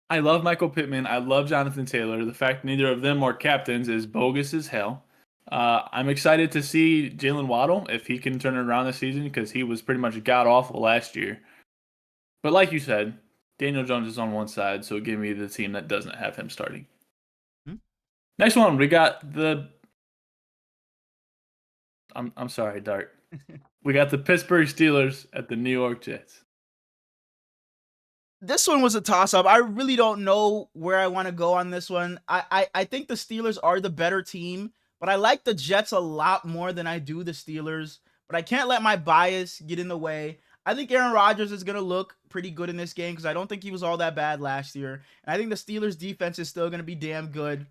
I love Michael Pittman. I love Jonathan Taylor. The fact neither of them are captains is bogus as hell. I'm excited to see Jalen Waddle if he can turn it around this season because he was pretty much god-awful last year. But like you said, Daniel Jones is on one side, so give me the team that doesn't have him starting. Next one, we got the... I'm sorry, Dart. We got the Pittsburgh Steelers at the New York Jets. This one was a toss-up. I really don't know where I want to go on this one. I think the Steelers are the better team, but I like the Jets a lot more than I do the Steelers. But I can't let my bias get in the way. I think Aaron Rodgers is going to look pretty good in this game because I don't think he was all that bad last year. And I think the Steelers' defense is still going to be damn good.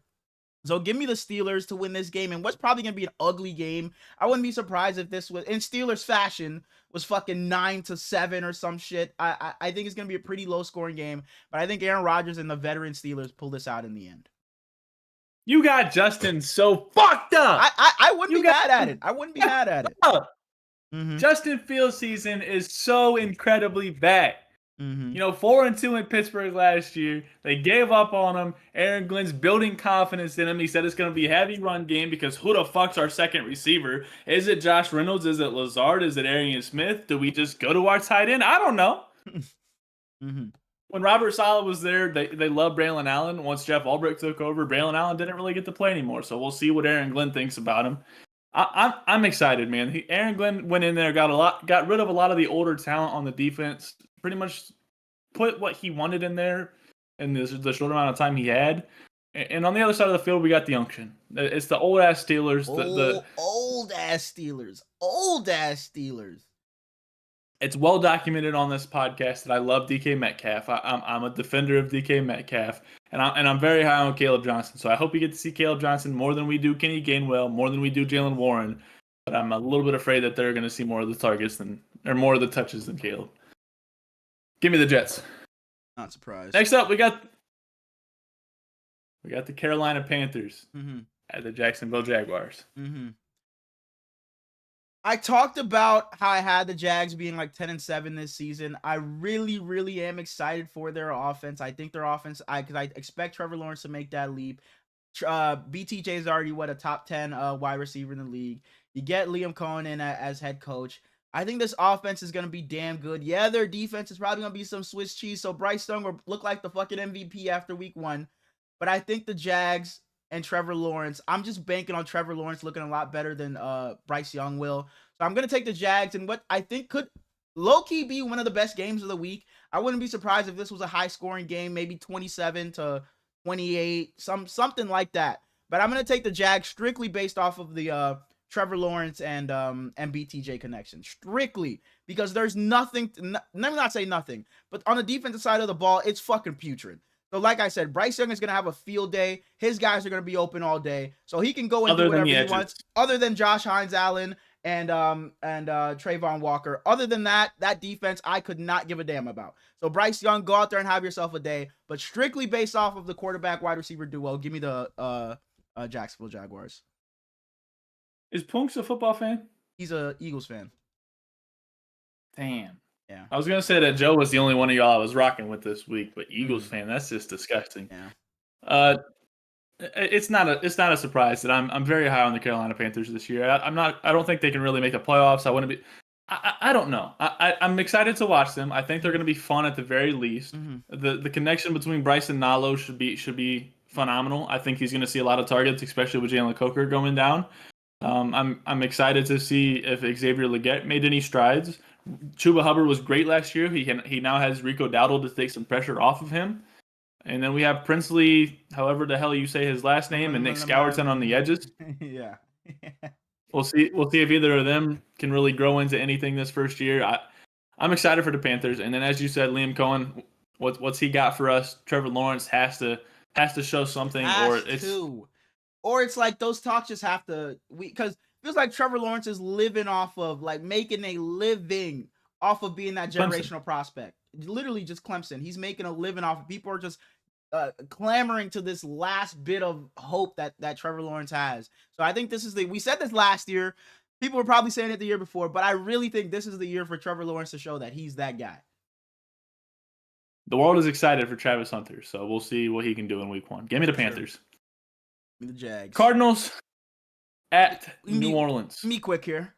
So give me the Steelers to win this game. And what's probably going to be an ugly game. I wouldn't be surprised if this was, in Steelers fashion, was fucking 9-7 or some shit. I think it's going to be a pretty low-scoring game. But I think Aaron Rodgers and the veteran Steelers pull this out in the end. You got Justin so fucked up. I wouldn't be mad at it. I wouldn't be mad at it. Mm-hmm. Justin Fields' season is so incredibly bad. Mm-hmm. 4-2 in Pittsburgh last year. They gave up on him. Aaron Glenn's building confidence in him. He said it's going to be a heavy run game because who the fuck's our second receiver? Is it Josh Reynolds? Is it Lazard? Is it Arian Smith? Do we just go to our tight end? I don't know. Mm-hmm. When Robert Saleh was there, they loved Braylon Allen. Once Jeff Ulbrich took over, Braylon Allen didn't really get to play anymore. So we'll see what Aaron Glenn thinks about him. I'm excited, man. Aaron Glenn went in there, got rid of a lot of the older talent on the defense. Pretty much put what he wanted in there in the short amount of time he had. And on the other side of the field, we got the unction. It's the old ass Steelers. Old ass Steelers. Old ass Steelers. It's well documented on this podcast that I love DK Metcalf. I'm a defender of DK Metcalf, and I'm very high on Caleb Johnson. So I hope you get to see Caleb Johnson more than we do Kenny Gainwell, more than we do Jalen Warren. But I'm a little bit afraid that they're going to see more of the targets or more of the touches than Caleb. Give me the Jets. Not surprised. Next up, we got the Carolina Panthers at the Jacksonville Jaguars. I talked about how I had the Jags being like 10-7 this season. I really, really am excited for their offense. I think their offense, because I expect Trevor Lawrence to make that leap. BTJ is already a top 10 wide receiver in the league. You get Liam Cohen in as head coach. I think this offense is going to be damn good. Yeah, their defense is probably going to be some Swiss cheese. So Bryce Young will look like the fucking MVP after week 1. But I think the Jags and Trevor Lawrence, I'm just banking on Trevor Lawrence looking a lot better than Bryce Young will. So I'm going to take the Jags in what I think could low-key be one of the best games of the week. I wouldn't be surprised if this was a high-scoring game, maybe 27-28, something like that. But I'm going to take the Jags strictly based off of the Trevor Lawrence and BTJ connection. Strictly because there's nothing, let me not say nothing, but on the defensive side of the ball, it's fucking putrid. So like I said, Bryce Young is going to have a field day. His guys are going to be open all day. So he can go and do whatever he wants. Other than Josh Hines Allen and Trayvon Walker. Other than that defense, I could not give a damn about. So Bryce Young, go out there and have yourself a day. But strictly based off of the quarterback wide receiver duo, give me the Jacksonville Jaguars. Is Punks a football fan? He's a Eagles fan. Damn. Yeah. I was gonna say that Joe was the only one of y'all I was rocking with this week, but Eagles fan, that's just disgusting. Yeah. It's not a surprise that I'm very high on the Carolina Panthers this year. I don't think they can really make the playoffs. I don't know. I'm excited to watch them. I think they're gonna be fun at the very least. The connection between Bryce and Nalo should be phenomenal. I think he's gonna see a lot of targets, especially with Jalen Coker going down. I'm excited to see if Xavier Legette made any strides. Chuba Hubbard was great last year. He now has Rico Dowdle to take some pressure off of him. And then we have Princely, however the hell you say his last name, and Nick Scourton on the edges. Yeah. We'll see if either of them can really grow into anything this first year. I'm excited for the Panthers. And then as you said, Liam Cohen, what's he got for us? Trevor Lawrence has to show something, or it's like those talks just have to, because it feels like Trevor Lawrence is living off of, like, making a living off of being that generational prospect. Literally just Clemson. He's making a living off of, people are just clamoring to this last bit of hope that Trevor Lawrence has. So I think this is we said this last year. People were probably saying it the year before, but I really think this is the year for Trevor Lawrence to show that he's that guy. The world is excited for Travis Hunter, so we'll see what he can do in week 1. Give me the Panthers. The Jags. Cardinals at New Orleans. Me quick here.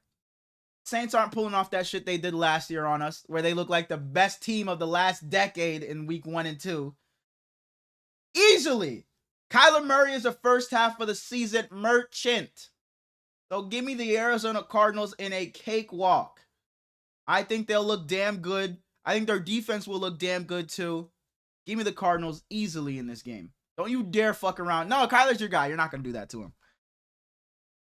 Saints aren't pulling off that shit they did last year on us, where they look like the best team of the last decade in week 1 and 2. Easily. Kyler Murray is the first half of the season merchant. So give me the Arizona Cardinals in a cakewalk. I think they'll look damn good. I think their defense will look damn good too. Give me the Cardinals easily in this game. Don't you dare fuck around. No, Kyler's your guy. You're not going to do that to him.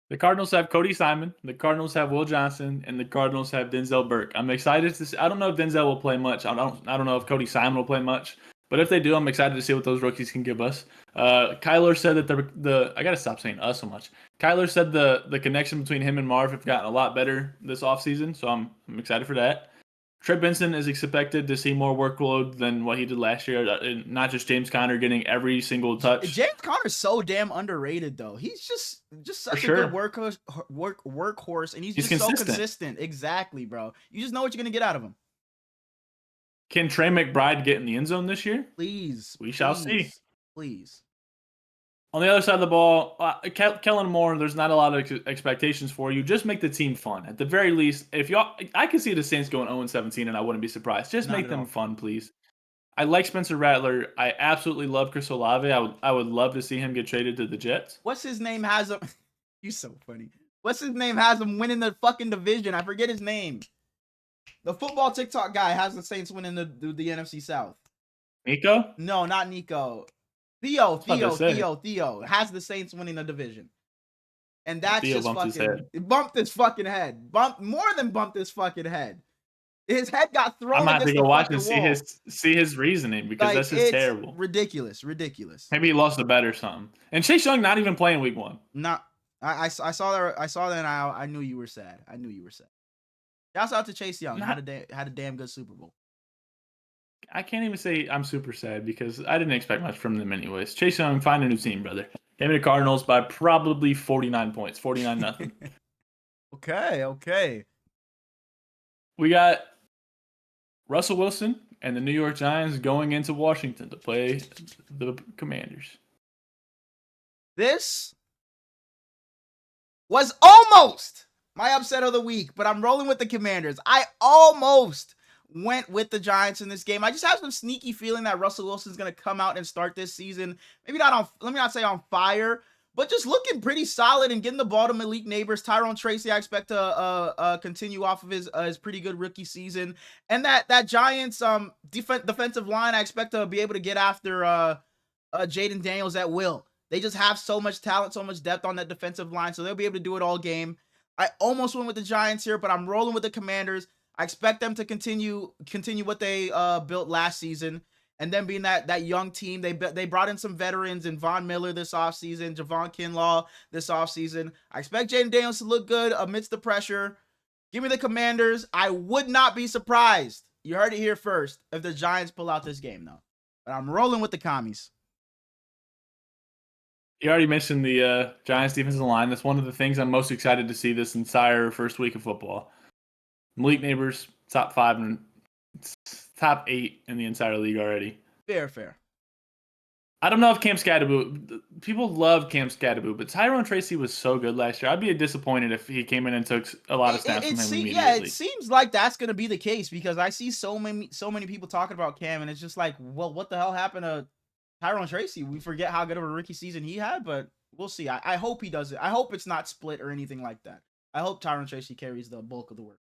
The Cardinals have Cody Simon. The Cardinals have Will Johnson. And the Cardinals have Denzel Burke. I'm excited to see. I don't know if Denzel will play much. I don't know if Cody Simon will play much. But if they do, I'm excited to see what those rookies can give us. Kyler said that I got to stop saying us so much. Kyler said the connection between him and Marv have gotten a lot better this offseason. So I'm excited for that. Trey Benson is expected to see more workload than what he did last year. Not just James Conner getting every single touch. James Conner's so damn underrated, though. He's just such a good workhorse, and he's just consistent. So consistent. Exactly, bro. You just know what you're gonna get out of him. Can Trey McBride get in the end zone this year? Please. We shall see. Please. On the other side of the ball, Kellen Moore, there's not a lot of expectations for you. Just make the team fun. At the very least, I could see the Saints going 0-17, and I wouldn't be surprised. Just make them fun, please. I like Spencer Rattler. I absolutely love Chris Olave. I would love to see him get traded to the Jets. What's his name has him? You're so funny. What's his name has him winning the fucking division? I forget his name. The football TikTok guy has the Saints winning the NFC South. Nico? No, not Nico. Theo has the Saints winning the division. And that's Theo just bumped his fucking head. bumped his fucking head. More than bumped his fucking head. His head got I'm thrown gonna have to against the go watch and fucking wall. see his reasoning because Like that's just it's terrible. ridiculous. Maybe he lost a bet or something. And Chase Young not even playing week 1. Not I saw that and I knew you were sad. Shouts out to Chase Young. Had a damn good Super Bowl. I can't even say I'm super sad because I didn't expect much from them anyways. Chase Young, find a new team, brother. They made the Cardinals by probably 49 points, 49-0. Okay. We got Russell Wilson and the New York Giants going into Washington to play the Commanders. This was almost my upset of the week, but I'm rolling with the Commanders. I almost went with the Giants in this game. I just have some sneaky feeling that Russell Wilson's going to come out and start this season. Maybe not on, let me not say on fire, but just looking pretty solid and getting the ball to Malik Neighbors. Tyrone Tracy, I expect to continue off of his pretty good rookie season. And that Giants defensive line, I expect to be able to get after Jaden Daniels at will. They just have so much talent, so much depth on that defensive line, so they'll be able to do it all game. I almost went with the Giants here, but I'm rolling with the Commanders. I expect them to continue what they built last season, and then being that young team, they brought in some veterans in Von Miller this offseason, Javon Kinlaw this offseason. I expect Jaden Daniels to look good amidst the pressure. Give me the Commanders. I would not be surprised. You heard it here first if the Giants pull out this game, though. But I'm rolling with the Commies. You already mentioned the Giants defensive line. That's one of the things I'm most excited to see this entire first week of football. Malik Neighbors, top 5 and top 8 in the entire league already. Fair. I don't know if Cam Scatterbo, people love Cam Scatterbo, but Tyrone Tracy was so good last year. I'd be disappointed if he came in and took a lot of snaps from him immediately. Yeah, it seems like that's going to be the case because I see so many people talking about Cam, and it's just like, well, what the hell happened to Tyrone Tracy? We forget how good of a rookie season he had, but we'll see. I hope he does it. I hope it's not split or anything like that. I hope Tyrone Tracy carries the bulk of the work.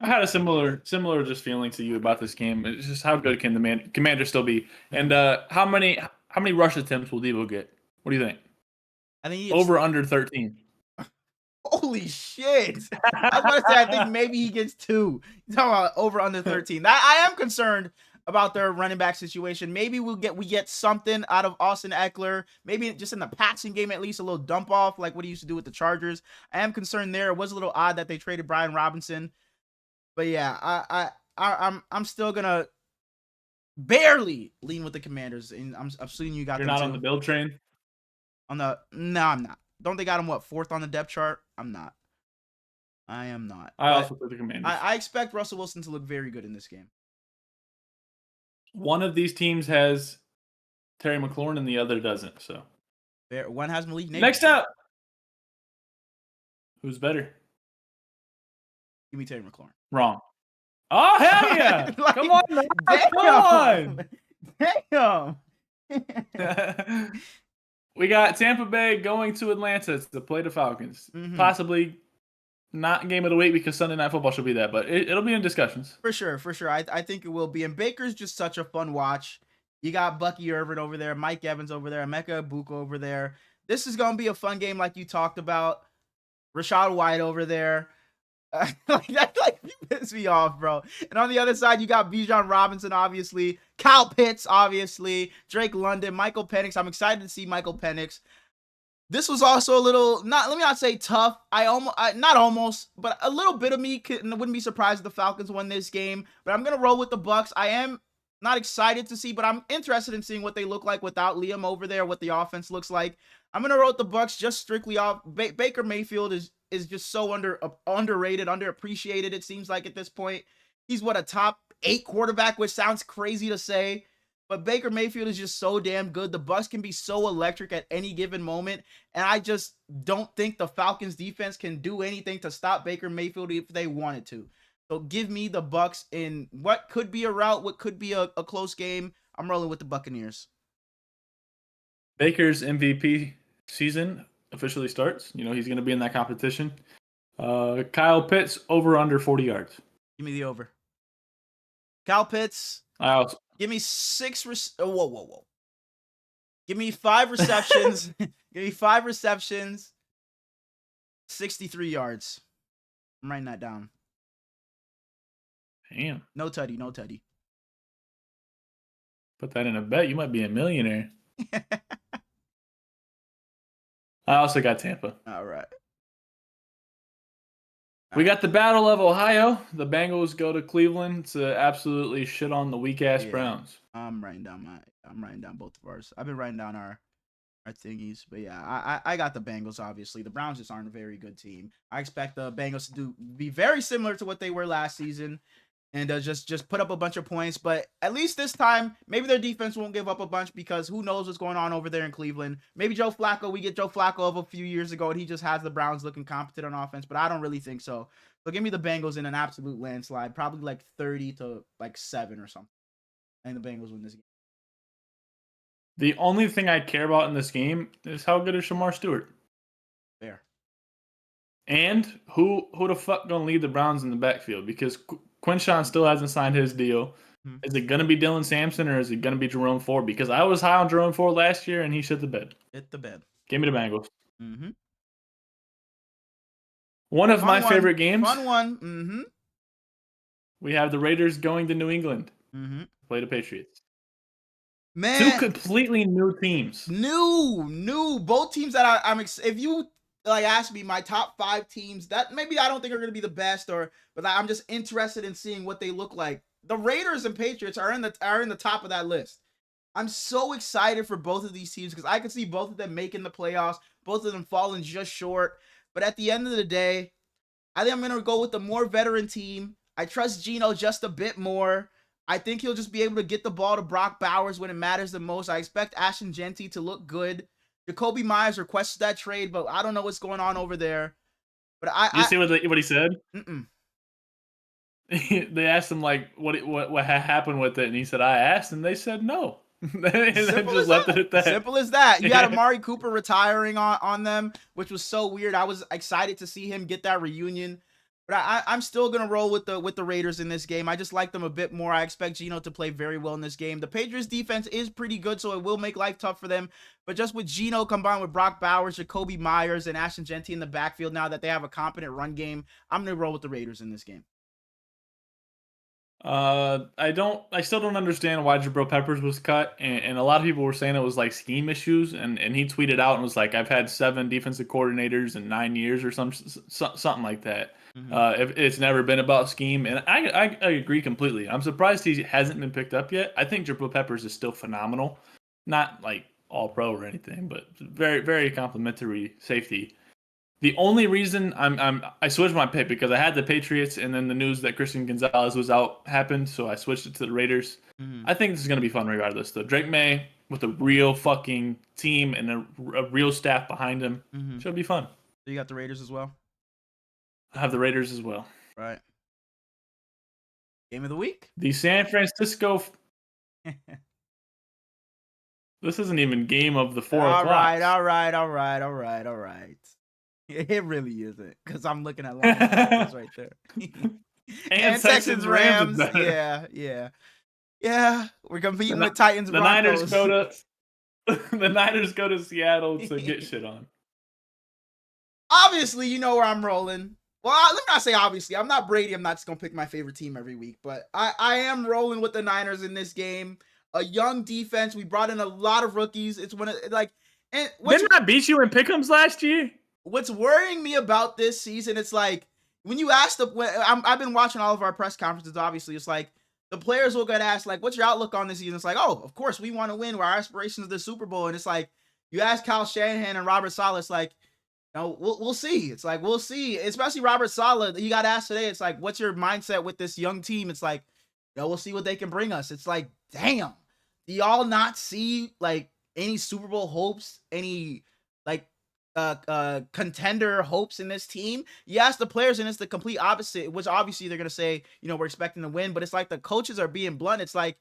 I had a similar just feeling to you about this game. It's just how good can the Commander still be, and how many rush attempts will Deebo get? What do you think? I think over under 13. Holy shit! I was about to say I think maybe he gets 2. You're talking about over under 13. I am concerned about their running back situation. Maybe we get something out of Austin Eckler. Maybe just in the passing game at least a little dump off like what he used to do with the Chargers. I am concerned there. It was a little odd that they traded Brian Robinson. But yeah, I'm still gonna barely lean with the Commanders, and I'm assuming you got. You're not on the build train. No, I'm not. Don't they got him 4th on the depth chart? I'm not. I am not. I also put the Commanders. I expect Russell Wilson to look very good in this game. One of these teams has Terry McLaurin and the other doesn't. So one has Malik Neighbors. Next up, who's better? Give me Terry McLaurin. Wrong. Oh, hell yeah. Like, come on, man. Come on. Damn. We got Tampa Bay going to Atlanta to play the Falcons. Mm-hmm. Possibly not game of the week because Sunday Night Football should be that, but it'll be in discussions. For sure. I think it will be. And Baker's just such a fun watch. You got Bucky Irvin over there, Mike Evans over there, Emeka Egbuka over there. This is going to be a fun game like you talked about. Rachaad White over there. That pisses me off, bro. And on the other side, you got Bijan Robinson, obviously. Kyle Pitts, obviously. Drake London, Michael Penix. I'm excited to see Michael Penix. This was also a little, let me not say tough. Not almost, but a little bit of me wouldn't be surprised if the Falcons won this game. But I'm going to roll with the Bucs. I am not excited to see, but I'm interested in seeing what they look like without Liam over there, what the offense looks like. I'm going to roll with the Bucs just strictly off. Baker Mayfield is just so underrated, underappreciated, it seems like at this point. He's a top 8 quarterback, which sounds crazy to say. But Baker Mayfield is just so damn good. The Bucs can be so electric at any given moment. And I just don't think the Falcons defense can do anything to stop Baker Mayfield if they wanted to. So give me the Bucs in what could be a rout, what could be a close game. I'm rolling with the Buccaneers. Baker's MVP season officially starts. He's going to be in that competition. Kyle Pitts, over under 40 yards. Give me the over. Kyle Pitts. I also give me 6. Whoa. Give me 5 receptions. Give me 5 receptions, 63 yards. I'm writing that down. Damn. No tutty, no tutty. Put that in a bet. You might be a millionaire. I also got Tampa. All right. We got the Battle of Ohio. The Bengals go to Cleveland to absolutely shit on the weak ass Browns. I'm writing down both of ours. I've been writing down our thingies, but yeah, I got the Bengals. Obviously, the Browns just aren't a very good team. I expect the Bengals to be very similar to what they were last season, and just put up a bunch of points. But at least this time, maybe their defense won't give up a bunch, because who knows what's going on over there in Cleveland. Maybe we get Joe Flacco of a few years ago, and he just has the Browns looking competent on offense, but I don't really think so. So give me the Bengals in an absolute landslide, probably like 30 to like 7 or something, and the Bengals win this game. The only thing I care about in this game is how good is Shamar Stewart. Fair. And who the fuck gonna lead the Browns in the backfield? Because Quinshawn still hasn't signed his deal. Mm-hmm. Is it gonna be Dylan Sampson or is it gonna be Jerome Ford? Because I was high on Jerome Ford last year and he shit the bed. Hit the bed. Give me the Bengals. Mm-hmm. One of my favorite games. Fun one. Mm-hmm. We have the Raiders going to New England. Mm-hmm. Play the Patriots. Man, 2 completely new teams. New. Both teams that I'm. If you like ask me my top 5 teams that maybe I don't think are going to be the best, but I'm just interested in seeing what they look like. The Raiders and Patriots are in the top of that list. I'm so excited for both of these teams because I could see both of them making the playoffs, both of them falling just short. But at the end of the day, I think I'm going to go with the more veteran team. I trust Geno just a bit more. I think he'll just be able to get the ball to Brock Bowers when it matters the most. I expect Ashton Genty to look good. Jacoby Myers requested that trade, but I don't know what's going on over there. But you see what he said? Mm-mm. They asked him like what happened with it, and he said, "I asked," and they said no. They just left it at that. Simple as that. You had Amari Cooper retiring on them, which was so weird. I was excited to see him get that reunion. But I'm still gonna roll with the Raiders in this game. I just like them a bit more. I expect Geno to play very well in this game. The Patriots defense is pretty good, so it will make life tough for them. But just with Geno combined with Brock Bowers, Jacoby Myers, and Ashton Genty in the backfield, now that they have a competent run game, I'm gonna roll with the Raiders in this game. I still don't understand why Jabril Peppers was cut, and a lot of people were saying it was like scheme issues, and he tweeted out and was like, I've had 7 defensive coordinators in 9 years or something like that. Mm-hmm. It's never been about scheme, and I agree completely. I'm surprised he hasn't been picked up yet. I think Jabril Peppers is still phenomenal, not like all pro or anything, but very, very complimentary safety. The only reason I switched my pick because I had the Patriots, and then the news that Christian Gonzalez was out happened, so I switched it to the Raiders. Mm-hmm. I think this is going to be fun regardless, though. Drake May with a real fucking team and a real staff behind him. Mm-hmm. Should be fun. So you got the Raiders as well? I have the Raiders as well. Right. Game of the week? The San Francisco... This isn't even game of the 4 o'clock. All right. It really isn't, because I'm looking at line right there. and Texans Rams. Yeah. We're competing with Titans Broncos. The Niners go to Seattle to get shit on. Obviously, you know where I'm rolling. Well, let me not say obviously. I'm not Brady. I'm not just going to pick my favorite team every week. But I am rolling with the Niners in this game. A young defense. We brought in a lot of rookies. It's one of like... Didn't I beat you in pick'ems last year? What's worrying me about this season, it's like when you ask I've been watching all of our press conferences, obviously. It's like the players will get asked, like, what's your outlook on this season? It's like, oh, of course, we want to win. Our aspirations of the Super Bowl. And it's like, you ask Kyle Shanahan and Robert Saleh, it's like, no, we'll see. It's like, we'll see. Especially Robert Saleh, he got asked today. It's like, what's your mindset with this young team? It's like, we'll see what they can bring us. It's like, damn, do y'all not see like any Super Bowl hopes, any like contender hopes in this team? You ask the players and it's the complete opposite, which obviously they're going to say, we're expecting to win, but it's like the coaches are being blunt. It's like,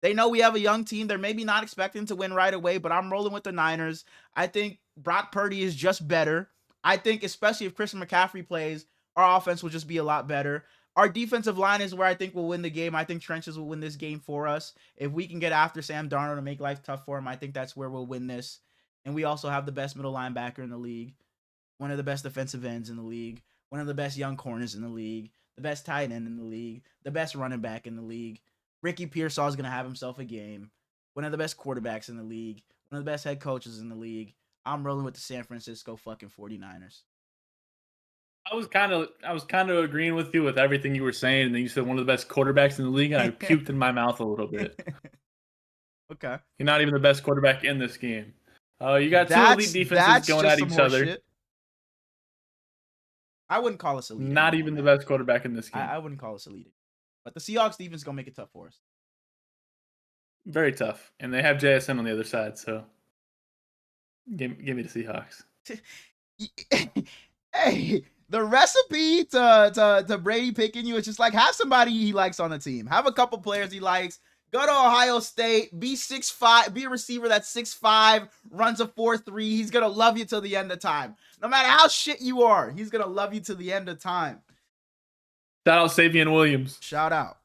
they know we have a young team. They're maybe not expecting to win right away, but I'm rolling with the Niners. I think Brock Purdy is just better. I think especially if Christian McCaffrey plays, our offense will just be a lot better. Our defensive line is where I think we'll win the game. I think trenches will win this game for us. If we can get after Sam Darnold and make life tough for him, I think that's where we'll win this. And we also have the best middle linebacker in the league, one of the best defensive ends in the league, one of the best young corners in the league, the best tight end in the league, the best running back in the league. Ricky Pearsall is going to have himself a game. One of the best quarterbacks in the league, one of the best head coaches in the league. I'm rolling with the San Francisco fucking 49ers. I was kind of agreeing with you with everything you were saying, and then you said one of the best quarterbacks in the league, and I puked in my mouth a little bit. Okay. You're not even the best quarterback in this game. You got two elite defenses going at each other. Shit. I wouldn't call us elite. Not even the best quarterback in this game. I wouldn't call us elite. But the Seahawks defense is going to make it tough for us. Very tough. And they have JSN on the other side, so give me the Seahawks. Hey, the recipe to Brady picking you is just like have somebody he likes on the team. Have a couple players he likes. Go to Ohio State. Be 6'5". Be a receiver that's 6'5", runs a 4.3. He's gonna love you till the end of time. No matter how shit you are, he's gonna love you till the end of time. Shout out Savion Williams. Shout out.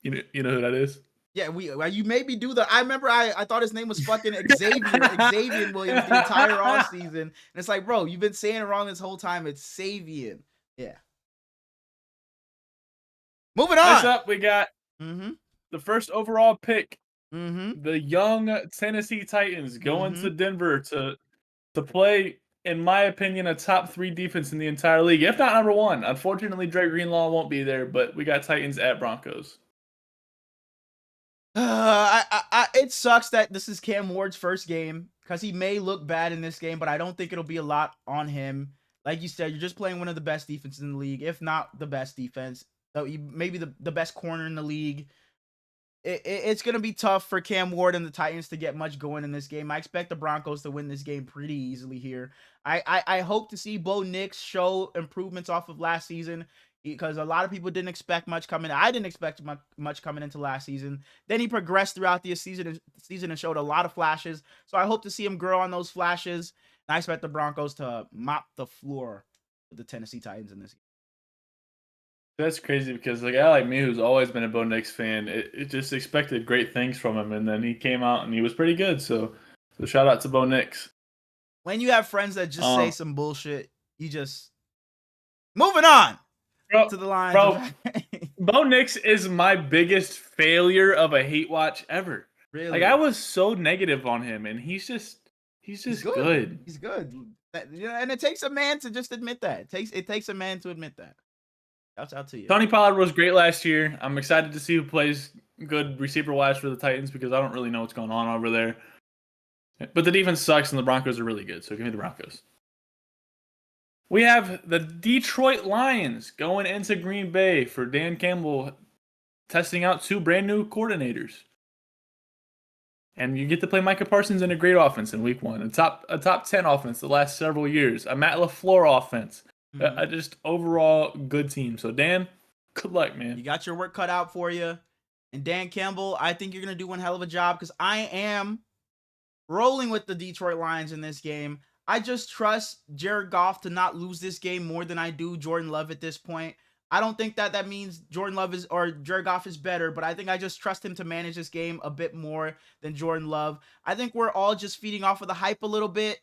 You know who that is? Yeah, you maybe do the. I remember I thought his name was fucking Xavier Williams the entire offseason. And it's like, bro, you've been saying it wrong this whole time. It's Savion. Yeah. Moving on. Next up, we got the first overall pick. The young Tennessee Titans going to Denver to play, in my opinion, a top 3 defense in the entire league, if not number 1. Unfortunately, Dre Greenlaw won't be there, but we got Titans at Broncos. It sucks that this is Cam Ward's first game because he may look bad in this game, but I don't think it'll be a lot on him. Like you said, you're just playing one of the best defenses in the league, if not the best defense. So maybe the best corner in the league. It's going to be tough for Cam Ward and the Titans to get much going in this game. I expect the Broncos to win this game pretty easily here. I hope to see Bo Nix show improvements off of last season, because a lot of people didn't expect much coming. I didn't expect much coming into last season. Then he progressed throughout the season and showed a lot of flashes. So I hope to see him grow on those flashes. And I expect the Broncos to mop the floor with the Tennessee Titans in this game. That's crazy because a guy like me who's always been a Bo Nix fan, it just expected great things from him, and then he came out and he was pretty good. So shout out to Bo Nix. When you have friends that just say some bullshit, you just moving on. To the line, bro. Bo Nix is my biggest failure of a hate watch ever. Really? Like, I was so negative on him, and he's just good. He's good. And it takes a man to just admit that. It takes a man to admit that. Shouts out to you. Tony Pollard was great last year. I'm excited to see who plays good receiver-wise for the Titans because I don't really know what's going on over there. But the defense sucks, and the Broncos are really good, so give me the Broncos. We have the Detroit Lions going into Green Bay for Dan Campbell, testing out 2 brand new coordinators. And you get to play Micah Parsons in a great offense in week 1. A top 10 offense the last several years. A Matt LaFleur offense. A just overall good team. So, Dan, good luck, man. You got your work cut out for you. And Dan Campbell, I think you're going to do one hell of a job because I am rolling with the Detroit Lions in this game. I just trust Jared Goff to not lose this game more than I do Jordan Love at this point. I don't think that means Jordan Love or Jared Goff is better, but I think I just trust him to manage this game a bit more than Jordan Love. I think we're all just feeding off of the hype a little bit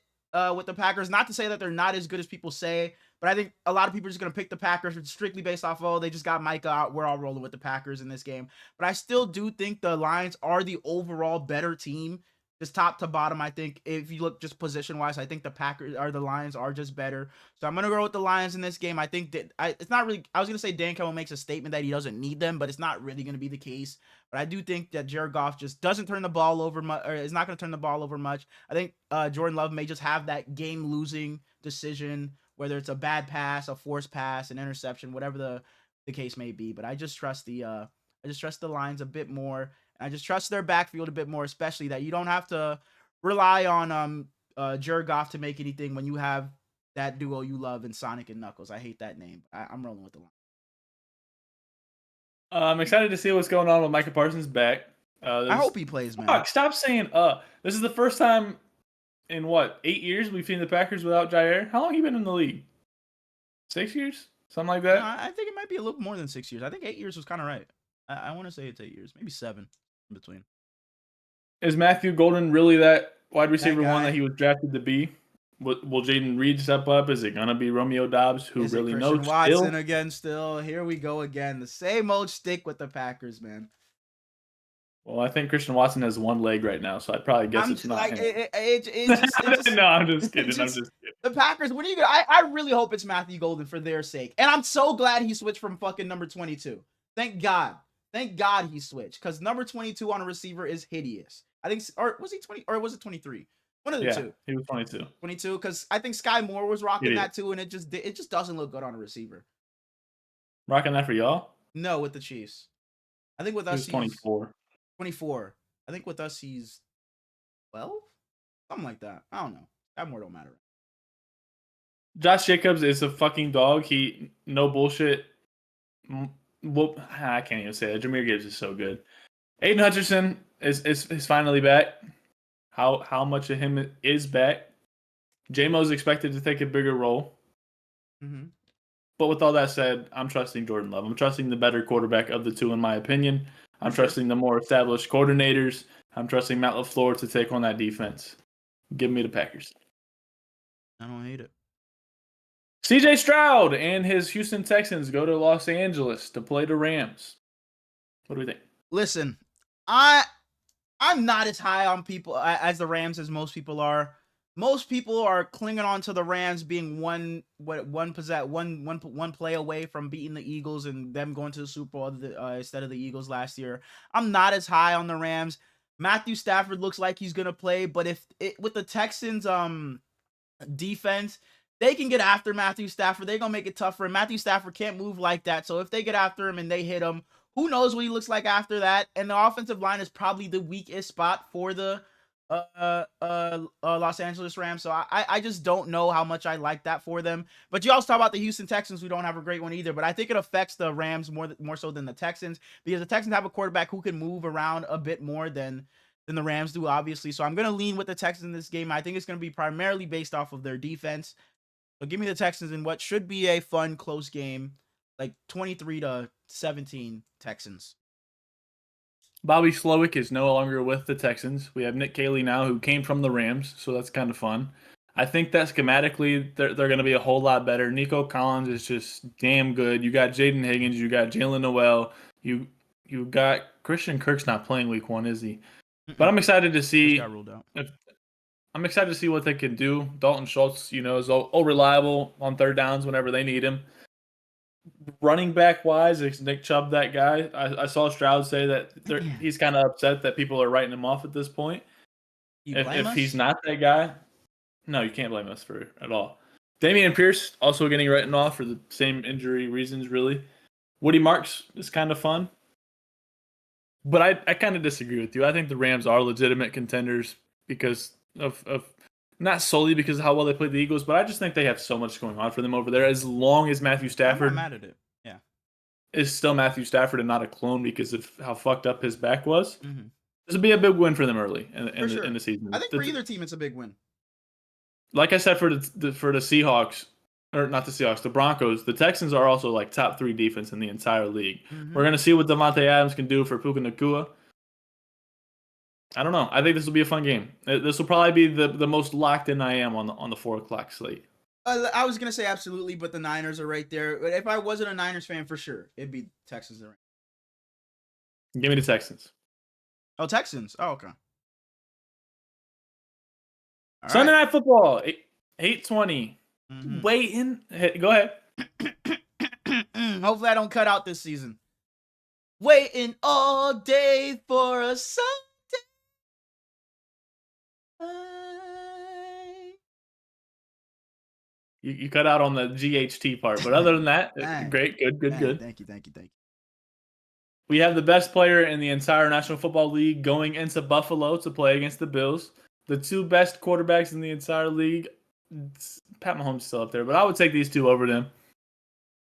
with the Packers. Not to say that they're not as good as people say, but I think a lot of people are just going to pick the Packers strictly based off, oh, they just got Micah out. We're all rolling with the Packers in this game. But I still do think the Lions are the overall better team. Just top to bottom, I think if you look just position-wise, I think the Lions are just better. So I'm going to go with the Lions in this game. I think that it's not really, I was going to say Dan Campbell makes a statement that he doesn't need them, but it's not really going to be the case. But I do think that Jared Goff just doesn't turn the ball over much, or is not going to turn the ball over much. I think Jordan Love may just have that game-losing decision, whether it's a bad pass, a forced pass, an interception, whatever the case may be. But I just trust the Lions a bit more. I just trust their backfield a bit more, especially that you don't have to rely on Jared Goff to make anything when you have that duo you love in Sonic and Knuckles. I hate that name. I'm rolling with the Lions. I'm excited to see what's going on with Micah Parsons back. I hope he plays, man. Fuck, stop saying This is the first time in 8 years we've seen the Packers without Jair? How long have you been in the league? 6 years? something like No, that. I think it might be a little more than 6 years. I think 8 years was kind of right. I want to say it's 8 years, maybe 7 in between. Is Matthew Golden really that wide That receiver one that guy. he was drafted to be? Will Jaden Reed step up? Is it gonna be Romeo Dobbs, who Is it really Christian knows Watson still? again? Still, here we go again. The same old stick with the Packers, man. Well, I think Christian Watson has one leg right now, so I'd probably guess I'm it's just not like him. it just No, I'm just it kidding. I'm just just kidding. the Packers. What are you gonna? I really hope it's Matthew Golden for their sake, and I'm so glad he switched from fucking number 22. Thank God. Thank God he switched because number 22 on a receiver is hideous. I think, or was he 20 or was it 23? One of the Yeah, two. he was 22. 22 because I think Sky Moore was rocking Idiot. that too, and it just doesn't look good on a receiver. Rocking that for y'all? No, with the Chiefs. I think with He us was he's 24. 24. I think with us he's 12, something like that. I don't know. That more don't matter. Josh Jacobs is a fucking dog. He no bullshit. Well, I can't even say that. Jameer Gibbs is so good. Aiden Hutchinson is finally back. How much of him is back? J-Mo's expected to take a bigger role. Mm-hmm. But with all that said, I'm trusting Jordan Love. I'm trusting the better quarterback of the two, in my opinion. I'm trusting the more established coordinators. I'm trusting Matt LaFleur to take on that defense. Give me the Packers. I don't hate it. CJ Stroud and his Houston Texans go to Los Angeles to play the Rams. What do we think? Listen, I'm not as high on people as the Rams as most people are. Most people are clinging on to the Rams being one play away from beating the Eagles and them going to the Super Bowl instead of the Eagles last year. I'm not as high on the Rams. Matthew Stafford looks like he's gonna play, but with the Texans defense, they can get after Matthew Stafford. They're gonna make it tough for him. Matthew Stafford can't move like that, so if they get after him and they hit him, who knows what he looks like after that? And the offensive line is probably the weakest spot for the Los Angeles Rams. So I just don't know how much I like that for them. But you also talk about the Houston Texans, who don't have a great one either. But I think it affects the Rams more so than the Texans, because the Texans have a quarterback who can move around a bit more than the Rams do, obviously. So I'm gonna lean with the Texans in this game. I think it's gonna be primarily based off of their defense. So give me the Texans in what should be a fun, close game, like 23-17 Texans. Bobby Slowick is no longer with the Texans. We have Nick Caley now, who came from the Rams, so that's kind of fun. I think that schematically, they're going to be a whole lot better. Nico Collins is just damn good. You got Jaden Higgins. You got Jalen Noel. You got Christian Kirk's not playing week 1, is he? But I'm excited to see. Just got ruled out. I'm excited to see what they can do. Dalton Schultz, is all reliable on third downs whenever they need him. Running back wise, is Nick Chubb that guy? I saw Stroud say that he's kind of upset that people are writing him off at this point. If he's not that guy, no, you can't blame us for it at all. Damian Pierce also getting written off for the same injury reasons, really. Woody Marks is kind of fun. But I kind of disagree with you. I think the Rams are legitimate contenders because of not solely because of how well they played the Eagles, but I just think they have so much going on for them over there. As long as Matthew Stafford I'm not mad at it. Yeah. Is still Matthew Stafford and not a clone because of how fucked up his back was. Mm-hmm. This would be a big win for them early in the season. I think for either team, it's a big win. Like I said, for the Seahawks, or not the Seahawks, the Broncos, the Texans are also like top 3 defense in the entire league. Mm-hmm. We're going to see what Devontae Adams can do for Puka Nacua. I don't know. I think this will be a fun game. This will probably be the most locked in I am on the 4 o'clock slate. I was gonna say absolutely, but the Niners are right there. But if I wasn't a Niners fan, for sure, it'd be Texans. Give me the Texans. Oh, Texans. Oh, okay. All Sunday Night Football, 8:20. Mm-hmm. Waiting. Go ahead. Hopefully, I don't cut out this season. Waiting all day for a Sunday. You cut out on the GHT part, but other than that, great, good. Thank you. We have the best player in the entire National Football League going into Buffalo to play against the Bills. The 2 best quarterbacks in the entire league. Pat Mahomes is still up there, but I would take these 2 over them.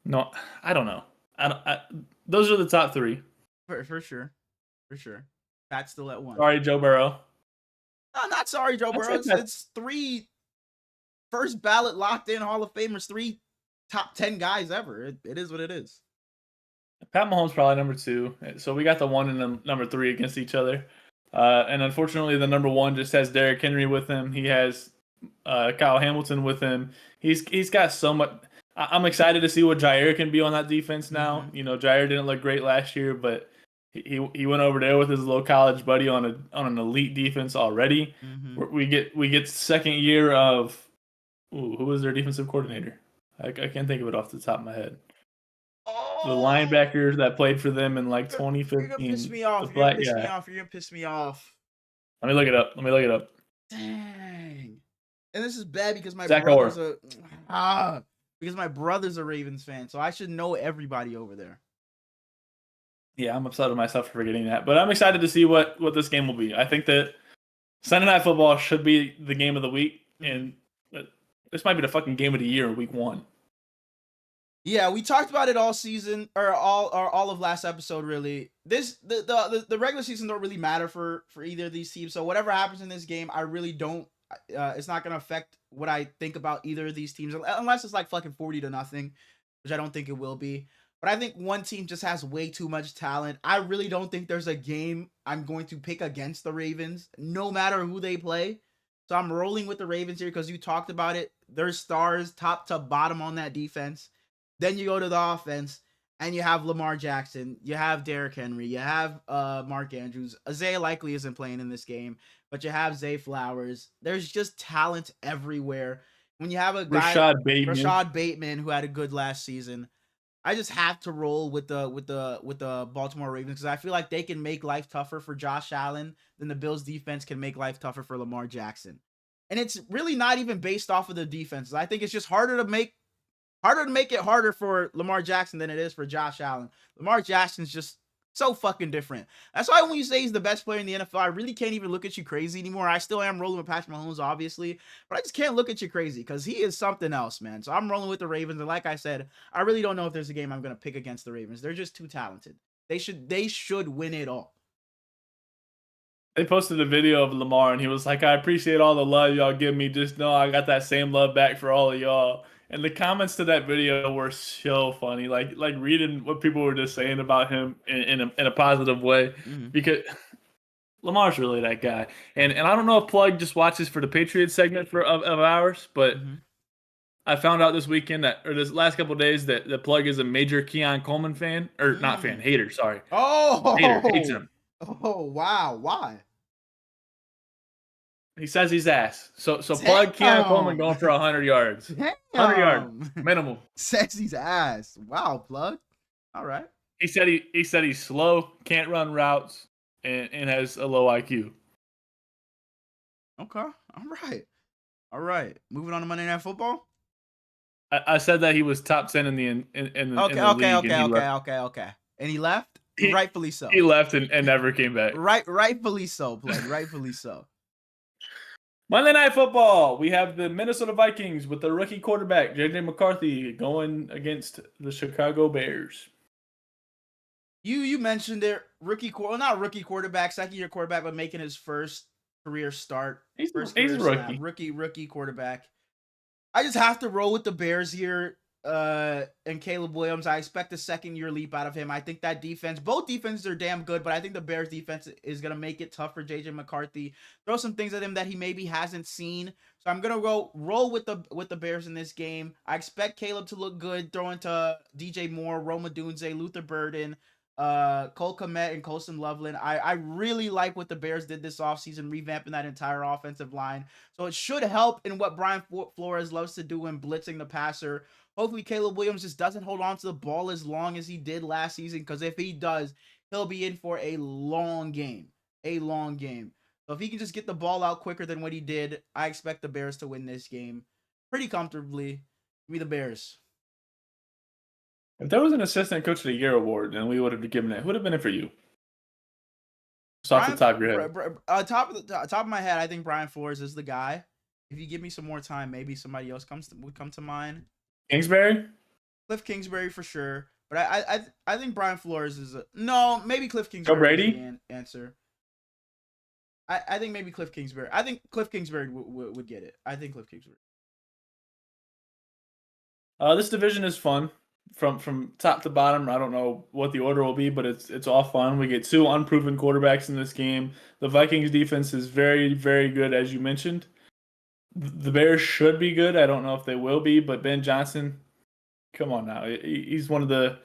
No, I don't know. Those are the top 3. For sure. Pat's still at 1. Sorry, Joe Burrow. No, not sorry, Joe Burrow. It's 3 first ballot locked in Hall of Famers, 3 top 10 guys ever. It is what it is. Pat Mahomes probably number 2. So we got the 1 and the number 3 against each other. And unfortunately, the number 1 just has Derrick Henry with him. He has Kyle Hamilton with him. He's got so much. I'm excited to see what Jair can be on that defense now. Mm-hmm. You know, Jair didn't look great last year, but he went over there with his little college buddy on an elite defense already. Mm-hmm. We get second year of who was their defensive coordinator? I can't think of it off the top of my head. The Oh, linebackers that played for them in like you're gonna piss 2015, me off. the You're gonna black piss me guy. off. You're gonna piss me off. Let me look it up. Dang. And this is bad because my Zach brother's Orr. because my brother's a Ravens fan, so I should know everybody over there. Yeah, I'm upset with myself for forgetting that, but I'm excited to see what this game will be. I think that Sunday Night Football should be the game of the week, and this might be the fucking game of the year, week 1. Yeah, we talked about it all season or all of last episode. Really, the regular season don't really matter for either of these teams. So whatever happens in this game, I really don't. It's not gonna affect what I think about either of these teams unless it's like fucking 40-0, which I don't think it will be. But I think one team just has way too much talent. I really don't think there's a game I'm going to pick against the Ravens, no matter who they play. So I'm rolling with the Ravens here because you talked about it. There's stars top to bottom on that defense. Then you go to the offense, and you have Lamar Jackson, you have Derrick Henry, you have Mark Andrews. Isaiah likely isn't playing in this game, but you have Zay Flowers. There's just talent everywhere. When you have a guy, Rashad Bateman, who had a good last season, I just have to roll with the Baltimore Ravens because I feel like they can make life tougher for Josh Allen than the Bills defense can make life tougher for Lamar Jackson. And it's really not even based off of the defenses. I think it's just harder to make it harder for Lamar Jackson than it is for Josh Allen. Lamar Jackson's just so fucking different. That's why when you say he's the best player in the NFL, I really can't even look at you crazy anymore. I still am rolling with Patrick Mahomes, obviously, but I just can't look at you crazy because he is something else, man. So I'm rolling with the Ravens, and like I said, I really don't know if there's a game I'm gonna pick against the Ravens. They're just too talented. They should win it all. They posted a video of Lamar, and he was like, "I appreciate all the love y'all give me. Just know I got that same love back for all of y'all." And the comments to that video were so funny, like reading what people were just saying about him in a positive way, because Lamar's really that guy. And I don't know if Plug just watches for the Patriots segment of ours, but I found out this weekend or this last couple of days that the Plug is a major Keon Coleman fan, or not fan, hater. Sorry, hater, hates him. Oh wow, why? He says he's ass. So Plug Keon Coleman going for 100 yards. Damn. 100 yards minimum. Says he's ass. Wow, Plug. All right. He said he's slow, can't run routes, and has a low IQ. Okay. All right. Moving on to Monday Night Football. I said that he was top 10 in the league. Okay. And he left? Rightfully so. He left and never came back. Rightfully so, Plug. Rightfully so. Monday Night Football. We have the Minnesota Vikings with the rookie quarterback, J.J. McCarthy, going against the Chicago Bears. You mentioned it. Not rookie quarterback, second-year quarterback, but making his first career start. He's a rookie. Rookie quarterback. I just have to roll with the Bears here. And Caleb Williams, I expect a second-year leap out of him. I think that both defenses are damn good, but I think the Bears defense is going to make it tough for J.J. McCarthy. Throw some things at him that he maybe hasn't seen. So I'm going to roll with the Bears in this game. I expect Caleb to look good, throwing to DJ Moore, Roma Dunze, Luther Burden, Cole Kmet, and Colson Loveland. I really like what the Bears did this offseason, revamping that entire offensive line. So it should help in what Brian Flores loves to do in blitzing the passer. Hopefully Caleb Williams just doesn't hold on to the ball as long as he did last season, because if he does, he'll be in for a long game. So if he can just get the ball out quicker than what he did, I expect the Bears to win this game pretty comfortably. Give me the Bears. If there was an Assistant Coach of the Year award, then we would have given it. Who would have been it for you? Just off the top of your head. Top of my head, I think Brian Flores is the guy. If you give me some more time, maybe somebody else would come to mind. Kingsbury? Cliff Kingsbury for sure. But I think Brian Flores is maybe Cliff Kingsbury. Joe Brady? Is the answer. I think maybe Cliff Kingsbury. I think Cliff Kingsbury would get it. I think Cliff Kingsbury. This division is fun from top to bottom. I don't know what the order will be, but it's all fun. We get 2 unproven quarterbacks in this game. The Vikings defense is very, very good, as you mentioned. The Bears should be good. I don't know if they will be, but Ben Johnson, come on now. He's one of the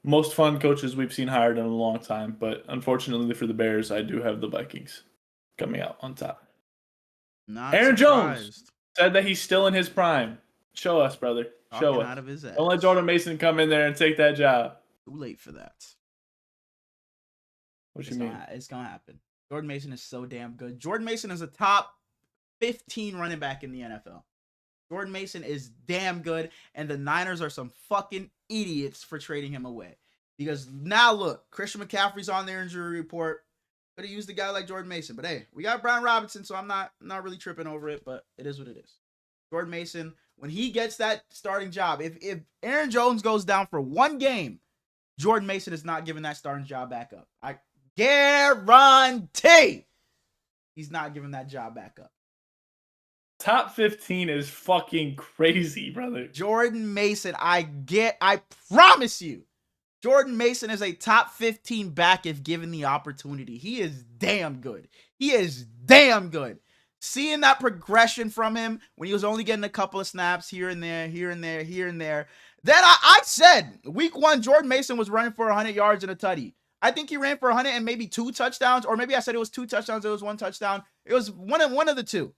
most fun coaches we've seen hired in a long time. But unfortunately for the Bears, I do have the Vikings coming out on top. Not Aaron surprised. Jones said that he's still in his prime. Show us, brother. Show Talking us. out of his ass. Don't let Jordan Mason come in there and take that job. Too late for that. What you mean? It's gonna happen. Jordan Mason is so damn good. Jordan Mason is a top 15 running back in the NFL. Jordan Mason is damn good, and the Niners are some fucking idiots for trading him away. Because now look, Christian McCaffrey's on their injury report. Could have used a guy like Jordan Mason, but hey, we got Brian Robinson, so I'm not really tripping over it. But it is what it is. Jordan Mason, when he gets that starting job, if Aaron Jones goes down for one game, Jordan Mason is not giving that starting job back up. I guarantee he's not giving that job back up. Top 15 is fucking crazy, brother. Jordan Mason, I promise you, Jordan Mason is a top 15 back if given the opportunity. He is damn good. He is damn good. Seeing that progression from him when he was only getting a couple of snaps here and there, here and there, here and there. Then I said week 1, Jordan Mason was running for 100 yards and a tutty. I think he ran for 100 and maybe 2 touchdowns, or maybe I said it was 2 touchdowns, it was 1 touchdown. It was one of the two.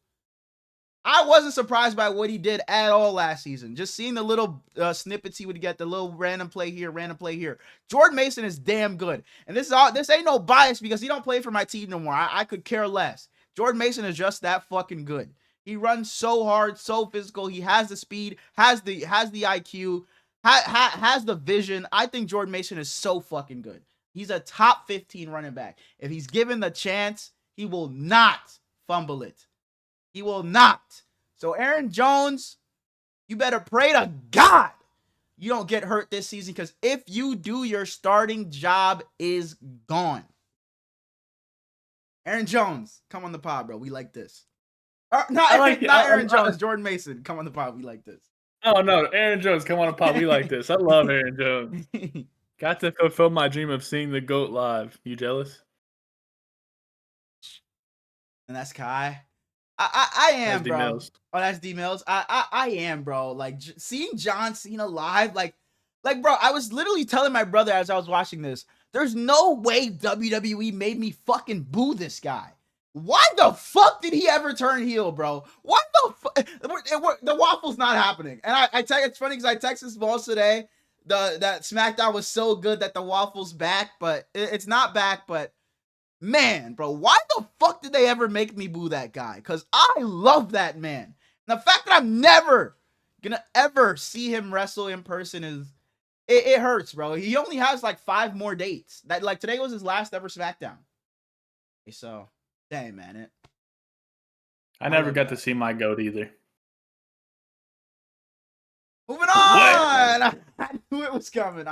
I wasn't surprised by what he did at all last season. Just seeing the little snippets he would get, the little random play here, random play here. Jordan Mason is damn good. And this ain't no bias because he don't play for my team no more. I could care less. Jordan Mason is just that fucking good. He runs so hard, so physical. He has the speed, has the IQ, has the vision. I think Jordan Mason is so fucking good. He's a top 15 running back. If he's given the chance, he will not fumble it. He will not. So Aaron Jones, you better pray to God you don't get hurt this season, because if you do, your starting job is gone. Aaron Jones, come on the pod, bro. We like this. Not Aaron Jones, Jordan Mason, come on the pod. We like this. Oh, no. Aaron Jones, come on the pod. We like this. I love Aaron Jones. Got to fulfill my dream of seeing the GOAT live. You jealous? And that's Kai. I am, that's bro. D-Mills. Oh, that's D-Mills. I am, bro. Like, seeing John Cena live, like, bro, I was literally telling my brother as I was watching this, there's no way WWE made me fucking boo this guy. Why the fuck did he ever turn heel, bro? What the fuck? The waffle's not happening. And it's funny because I texted Smallz today. That SmackDown was so good that the waffle's back, but it's not back, but man, bro, why the fuck did they ever make me boo that guy? Because I love that man. And the fact that I'm never gonna ever see him wrestle in person is, it hurts, bro. He only has like 5 more dates. That, like, today was his last ever SmackDown. So, dang, man. I never got to see my GOAT either. Moving on! I knew it was coming.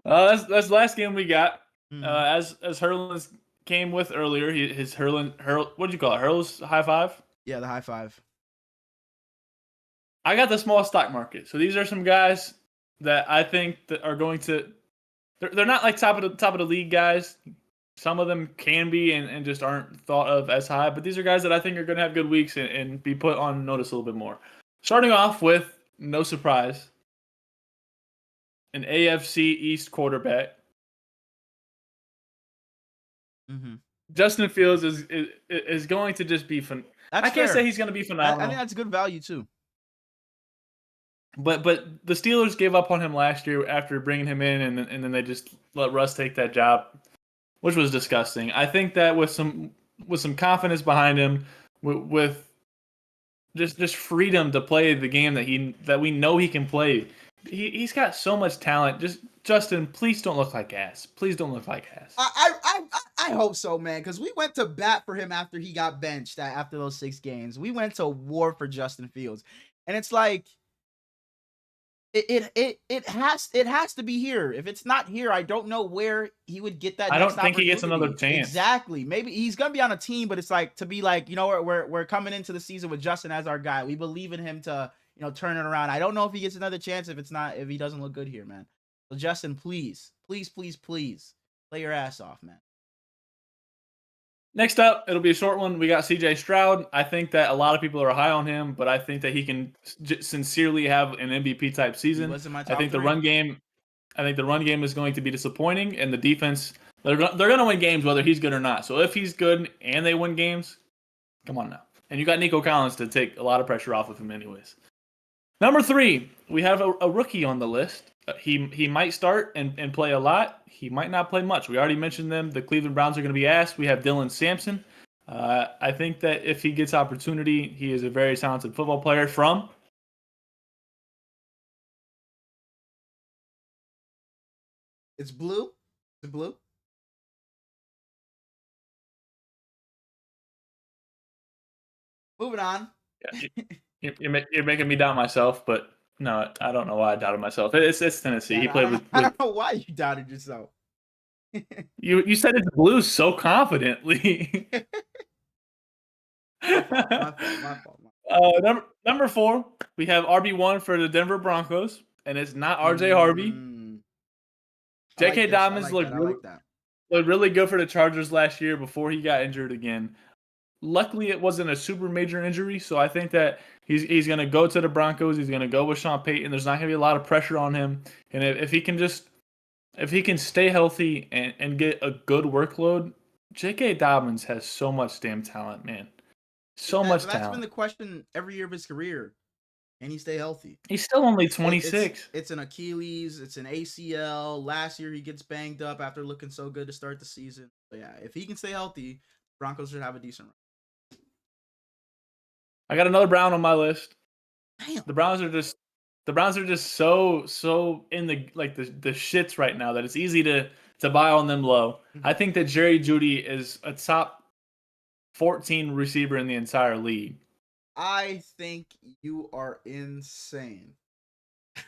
That's the last game we got. As Hurlin's came with earlier, his what'd you call it? Hurl's high five? Yeah, the high five. I got the small stock market. So these are some guys that I think that are going to, they're not like top of the league guys. Some of them can be and just aren't thought of as high, but these are guys that I think are going to have good weeks and be put on notice a little bit more. Starting off with, no surprise, an AFC East quarterback. Justin Fields is going to just be fun. I can't say he's going to be phenomenal. I think that's good value too. But the Steelers gave up on him last year after bringing him in, and then they just let Russ take that job, which was disgusting. I think that with some confidence behind him, with just freedom to play the game that we know he can play, he's got so much talent. Just Justin, please don't look like ass. Please don't look like ass. I hope so, man, because we went to bat for him after he got benched after those 6 games. We went to war for Justin Fields, and it's like, It has to be here. If it's not here, I don't know where he would get that I next don't think he gets another opportunity. chance. Exactly. Maybe he's gonna be on a team, but it's like to be like, you know, we're coming into the season with Justin as our guy. We believe in him to, you know, turn it around. I don't know if he gets another chance if he doesn't look good here, man. So Justin, please, please, please, please, play your ass off, man. Next up, it'll be a short one. We got CJ Stroud. I think that a lot of people are high on him, but I think that he can sincerely have an MVP type He season. was in my I top think the three. run game, I think the run game is going to be disappointing, and the defense, they're going to win games whether he's good or not. So if he's good and they win games, come on now. And you got Nico Collins to take a lot of pressure off of him, anyways. Number 3, we have a rookie on the list. He might start and play a lot. He might not play much. We already mentioned them. The Cleveland Browns are going to be asked. We have Dylan Sampson. I think that if he gets opportunity, he is a very talented football player from. It's blue. It's blue. Moving on. You're making me doubt myself, but no, I don't know why I doubted myself. It's Tennessee. Yeah, He played I with don't know why you doubted yourself. you said it's blue so confidently. My fault. My fault. My fault. Number 4, we have RB1 for the Denver Broncos, and it's not RJ Harvey. I like J.K. this. I Dobbins like that. I like that. looked really good for the Chargers last year before he got injured again. Luckily, it wasn't a super major injury, so I think that he's going to go to the Broncos. He's going to go with Sean Payton. There's not going to be a lot of pressure on him, and if he can stay healthy and get a good workload, J.K. Dobbins has so much damn talent, man. So much That's talent. been the question every year of his career. And he stay healthy. He's still only 26. It's an Achilles. It's an ACL. Last year he gets banged up after looking so good to start the season. But yeah, if he can stay healthy, Broncos should have a decent run. I got another Brown on my list. Damn. The Browns are just so in the shits right now that it's easy to buy on them low. I think that Jerry Jeudy is a top 14 receiver in the entire league. I think you are insane.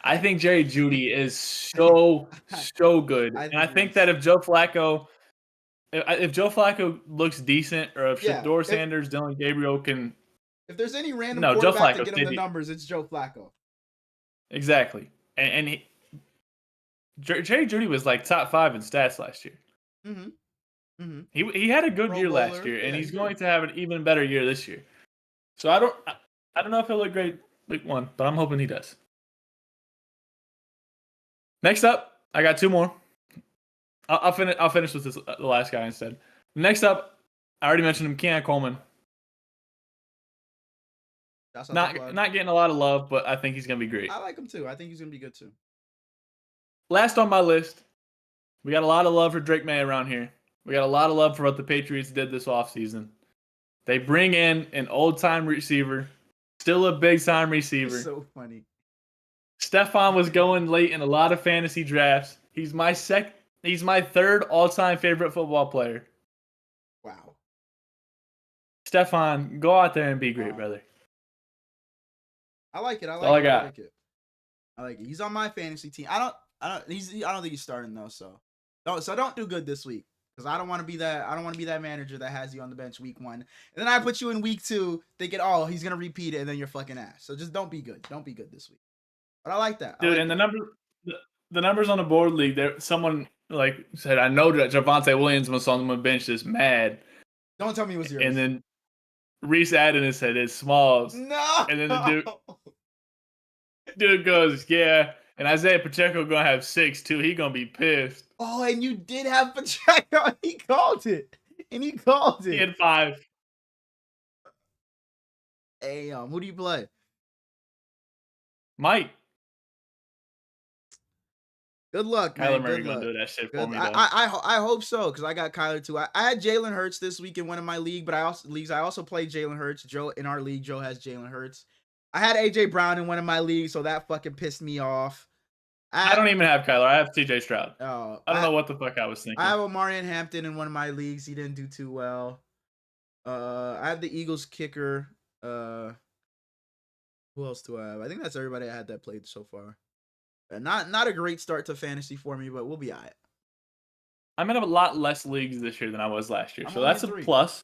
I think Jerry Jeudy is so good. And I think that if Joe Flacco looks decent, or if Shedeur Sanders, Dylan Gabriel can. If there's any random quarterback to get him the Flacco. numbers, it's Joe Flacco. Exactly. And Jerry Jeudy was like top 5 in stats last year. He had a good year last year, and he's going to have an even better year this year. So I don't know if he'll look great week 1, but I'm hoping he does. Next up, I got 2 more. I'll finish with the last guy instead. Next up, I already mentioned him, Keon Coleman. Not getting a lot of love, but I think he's gonna be great. I like him too. I think he's gonna be good too. Last on my list, we got a lot of love for Drake May around here. We got a lot of love for what the Patriots did this offseason. They bring in an old-time receiver, still a big-time receiver. It's so funny. Stephon was going late in a lot of fantasy drafts. He's my 3rd all-time favorite football player. Wow. Stephon, go out there and be great, brother. I like it. I like it. He's on my fantasy team. I don't think he's starting though. So don't do good this week, because I don't want to be that manager that has you on the bench week 1, and then I put you in week 2 thinking, oh, he's gonna repeat it, and then you're fucking ass. So just don't be good. Don't be good this week. But I like that, dude. And the numbers on the board league, there someone said, I know that Javonte Williams was on the bench is mad. Don't tell me it was yours. And then Reese added and said it's Smallz. No. And then the dude goes, yeah. And Isaiah Pacheco gonna have 6 too. He gonna be pissed. Oh, and you did have Pacheco. He called it. He had 5. Hey, who do you play? Mike. Good luck, man. Kyler Murray Good gonna luck. do that shit for me, though. I hope so, because I got Kyler too. I had Jalen Hurts this week in one of my league, but I also played Jalen Hurts. Joe in our league, Joe has Jalen Hurts. I had AJ Brown in one of my leagues, so that fucking pissed me off. I don't even have Kyler. I have CJ Stroud. Oh, I don't know what the fuck I was thinking. I have Omarion Hampton in one of my leagues. He didn't do too well. I have the Eagles kicker. Who else do I have? I think that's everybody I had that played so far. Not a great start to fantasy for me, but we'll be all right. I'm in a lot less leagues this year than I was last year, I'm so only that's in a 3. plus.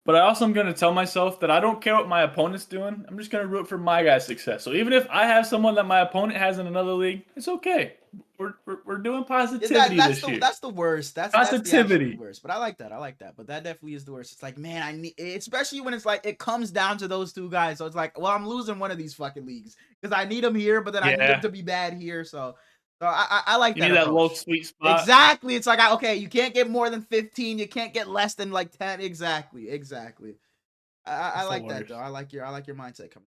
But I also am going to tell myself that I don't care what my opponent's doing. I'm just going to root for my guy's success. So even if I have someone that my opponent has in another league, it's okay. We're doing Yeah, positivity this year. that's the worst. That's the absolute Positivity. worst. But I like that. I like that. But that definitely is the worst. It's like, man, I need, especially when it's like it comes down to those 2 guys. So it's like, well, I'm losing one of these fucking leagues because I need them here, but then I need them Yeah. to be bad here. So I like You that need that low approach. sweet spot. Exactly. It's like, okay, you can't get more than 15. You can't get less than like 10. Exactly. I It's the like that though. worst. I like your mindset coming.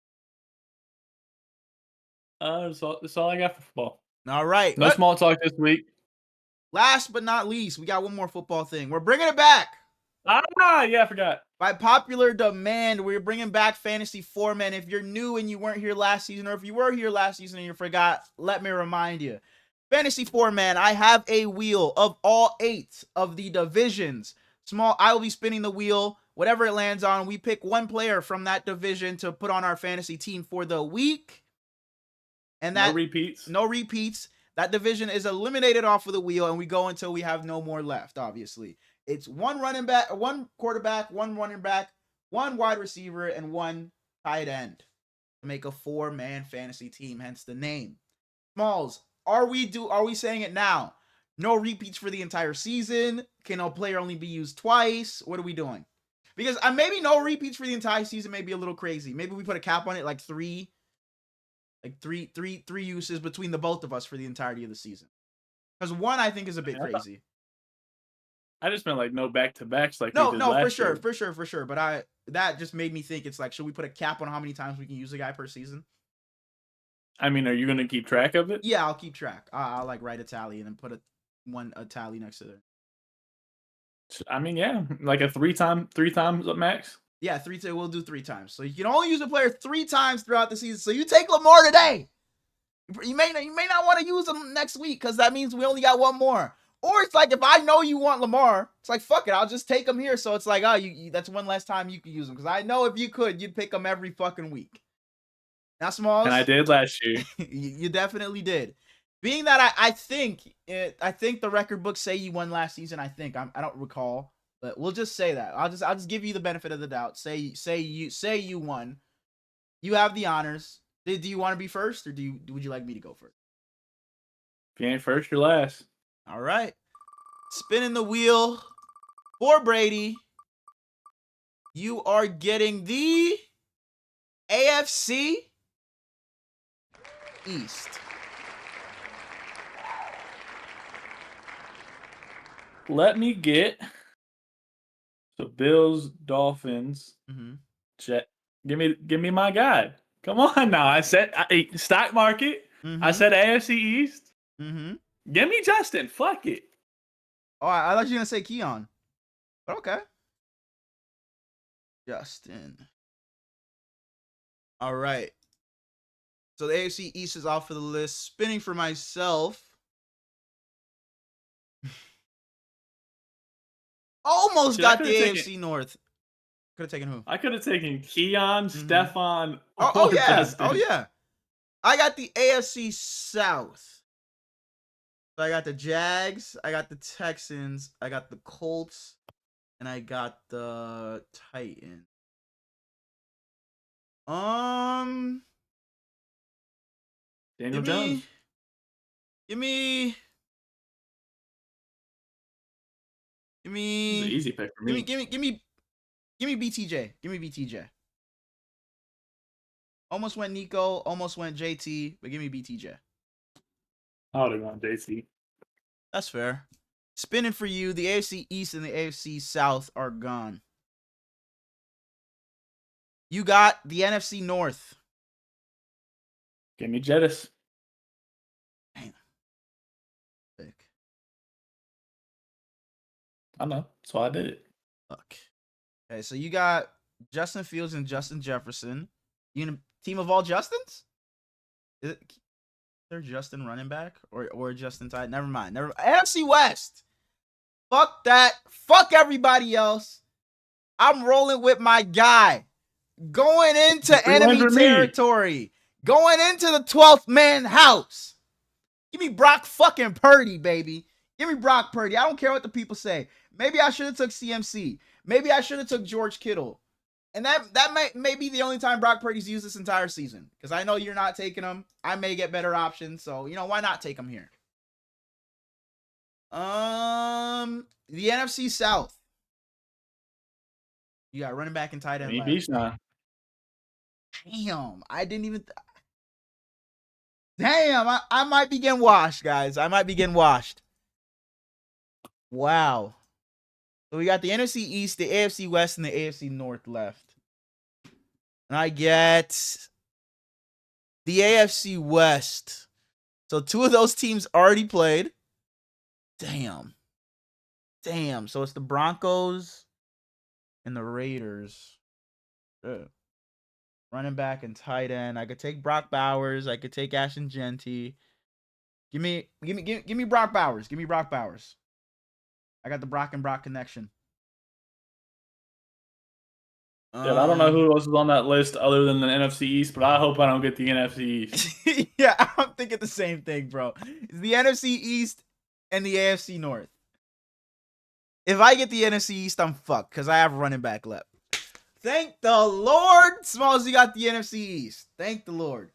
That's all I got for football. All right. No small talk this week. Last but not least, we got one more football thing. We're bringing it back. Yeah, I forgot. By popular demand, we're bringing back Fantasy 4-Man. If you're new and you weren't here last season, or if you were here last season and you forgot, let me remind you. Fantasy 4-Man, I have a wheel of all 8 of the divisions. I will be spinning the wheel. Whatever it lands on, we pick one player from that division to put on our fantasy team for the week. And No repeats. No repeats. That division is eliminated off of the wheel, and we go until we have no more left, obviously. It's 1 running back, 1 quarterback, 1 running back, 1 wide receiver, and 1 tight end to make a 4-man fantasy team, hence the name. Smallz, are we saying it now? No repeats for the entire season? Can a player only be used twice? What are we doing? Because maybe no repeats for the entire season may be a little crazy. Maybe we put a cap on it, like three uses between the both of us for the entirety of the season. Because 1, I think, is a bit crazy. I just meant like no back-to-backs like No, we did last year. for sure. But that just made me think it's like, should we put a cap on how many times we can use a guy per season? I mean, are you going to keep track of it? Yeah, I'll keep track. I'll like write a tally and then put a tally next to it. I mean, yeah, like a 3 times max. Yeah, we'll do 3 times. So you can only use a player 3 times throughout the season. So you take Lamar today. You may not want to use him next week because that means we only got 1 more. Or it's like, if I know you want Lamar, it's like, fuck it, I'll just take him here. So it's like, oh, that's 1 less time you can use him. Because I know if you could, you'd pick him every fucking week. Now, Smallz. And I did last year. You definitely did. Being that I think the record books say you won last season. I don't recall, but we'll just say that. I'll just give you the benefit of the doubt. Say you won. You have the honors. Do you want to be first, or would you like me to go first? If you ain't first, you're last. All right. Spinning the wheel for Brady. You are getting the AFC East. Let me get Bills, Dolphins, Jet. Give me my guy. Come on now. I said stock market. I said AFC East. Give me Justin. Fuck it. Oh, I thought you were gonna say Keon. But okay. Justin. All right. So the AFC East is off of the list. Spinning for myself. Almost got the AFC North. Could have taken who? I could have taken Keon, Stefan, or yeah. Justin. Oh yeah. I got the AFC South. So I got the Jags, I got the Texans, I got the Colts, and I got the Titans. Daniel Jones. Give me. This is an easy pick for me. Give me BTJ. Give me BTJ. Almost went Nico, almost went JT, but give me BTJ. I would have gone JT. That's fair. Spinning for you, the AFC East and the AFC South are gone. You got the NFC North. Give me Jettis. Damn. Pick. I know. That's why I did it. Look. Okay, so you got Justin Fields and Justin Jefferson. You in a team of all Justins? Is there Justin running back or Justin tight? Never mind. NFC West. Fuck that. Fuck everybody else. I'm rolling with my guy. Going into enemy territory. Going into the 12th man house. Give me Brock fucking Purdy, baby. Give me Brock Purdy. I don't care what the people say. Maybe I should have took CMC. Maybe I should have took George Kittle. And that may be the only time Brock Purdy's used this entire season. Because I know you're not taking him. I may get better options. So, why not take him here? The NFC South. You got running back and tight end left. Bijan. Damn, I didn't even. Damn, I might be getting washed, guys. I might be getting washed. Wow. So we got the NFC East, the AFC West, and the AFC North left. And I get the AFC West. So 2 of those teams already played. Damn. So it's the Broncos and the Raiders. Running back and tight end. I could take Brock Bowers. I could take Ashton Genty. Give me Brock Bowers. Give me Brock Bowers. I got the Brock and Brock connection. Yeah, I don't know who else is on that list other than the NFC East, but I hope I don't get the NFC East. Yeah, I'm thinking the same thing, bro. It's the NFC East and the AFC North. If I get the NFC East, I'm fucked because I have running back left. Thank the Lord. Smallz, you got the NFC East. Thank the Lord.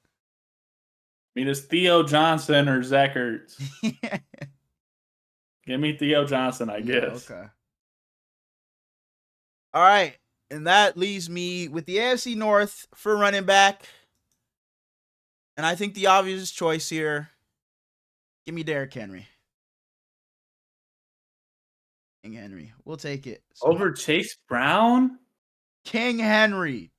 I mean, it's Theo Johnson or Zach Ertz. Give me Theo Johnson, I guess. Okay. All right. And that leaves me with the AFC North for running back. And I think the obvious choice here, give me Derrick Henry. King Henry. We'll take it. So, over Chase Brown? King Henry.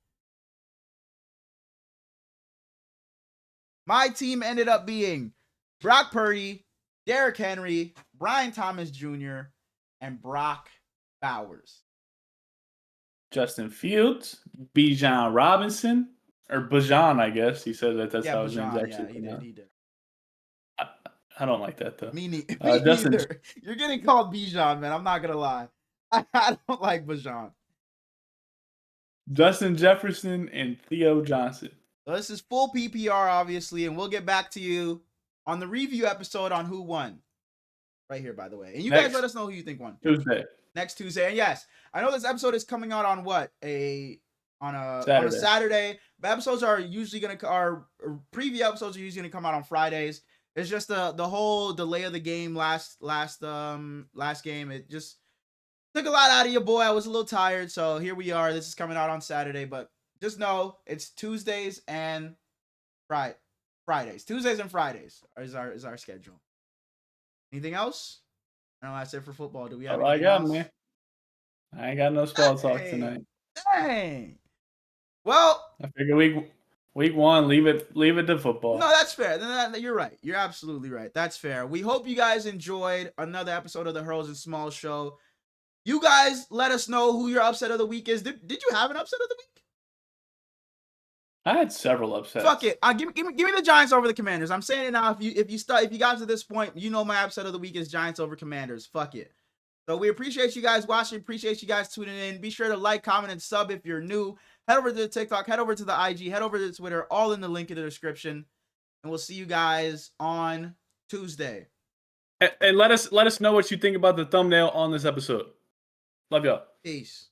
My team ended up being Brock Purdy, Derrick Henry, Brian Thomas Jr., and Brock Bowers. Justin Fields, Bijan Robinson, or Bijan, I guess. He said that's how his name's actually. Yeah, he did. I don't like that, though. Me neither. You're getting called Bijan, man. I'm not going to lie. I don't like Bijan. Justin Jefferson and Theo Johnson. So this is full PPR, obviously, and we'll get back to you on the review episode on who won. Right here, by the way. And you guys let us know who you think won. Tuesday. Next Tuesday. And yes, I know this episode is coming out on what? On a Saturday. But episodes are usually going to, our preview episodes are usually going to come out on Fridays. It's just the whole delay of the game last game. It just took a lot out of your boy. I was a little tired, so here we are. This is coming out on Saturday, but just know it's Tuesdays and Fridays. Tuesdays and Fridays is our schedule. Anything else? No, that's it for football. Do we have anything else? Man. I ain't got no spell talk tonight. Dang. Well, I figure week 1, leave it to football. No, that's fair. You're right. You're absolutely right. That's fair. We hope you guys enjoyed another episode of the Hurls and Smallz show. You guys let us know who your upset of the week is. Did you have an upset of the week? I had several upsets. Fuck it. Give me the Giants over the Commanders. I'm saying it now. If you got to this point, you know my upset of the week is Giants over Commanders. Fuck it. So we appreciate you guys watching. Appreciate you guys tuning in. Be sure to like, comment, and sub if you're new. Head over to the TikTok. Head over to the IG. Head over to Twitter. All in the link in the description. And we'll see you guys on Tuesday. And let us know what you think about the thumbnail on this episode. Love y'all. Peace.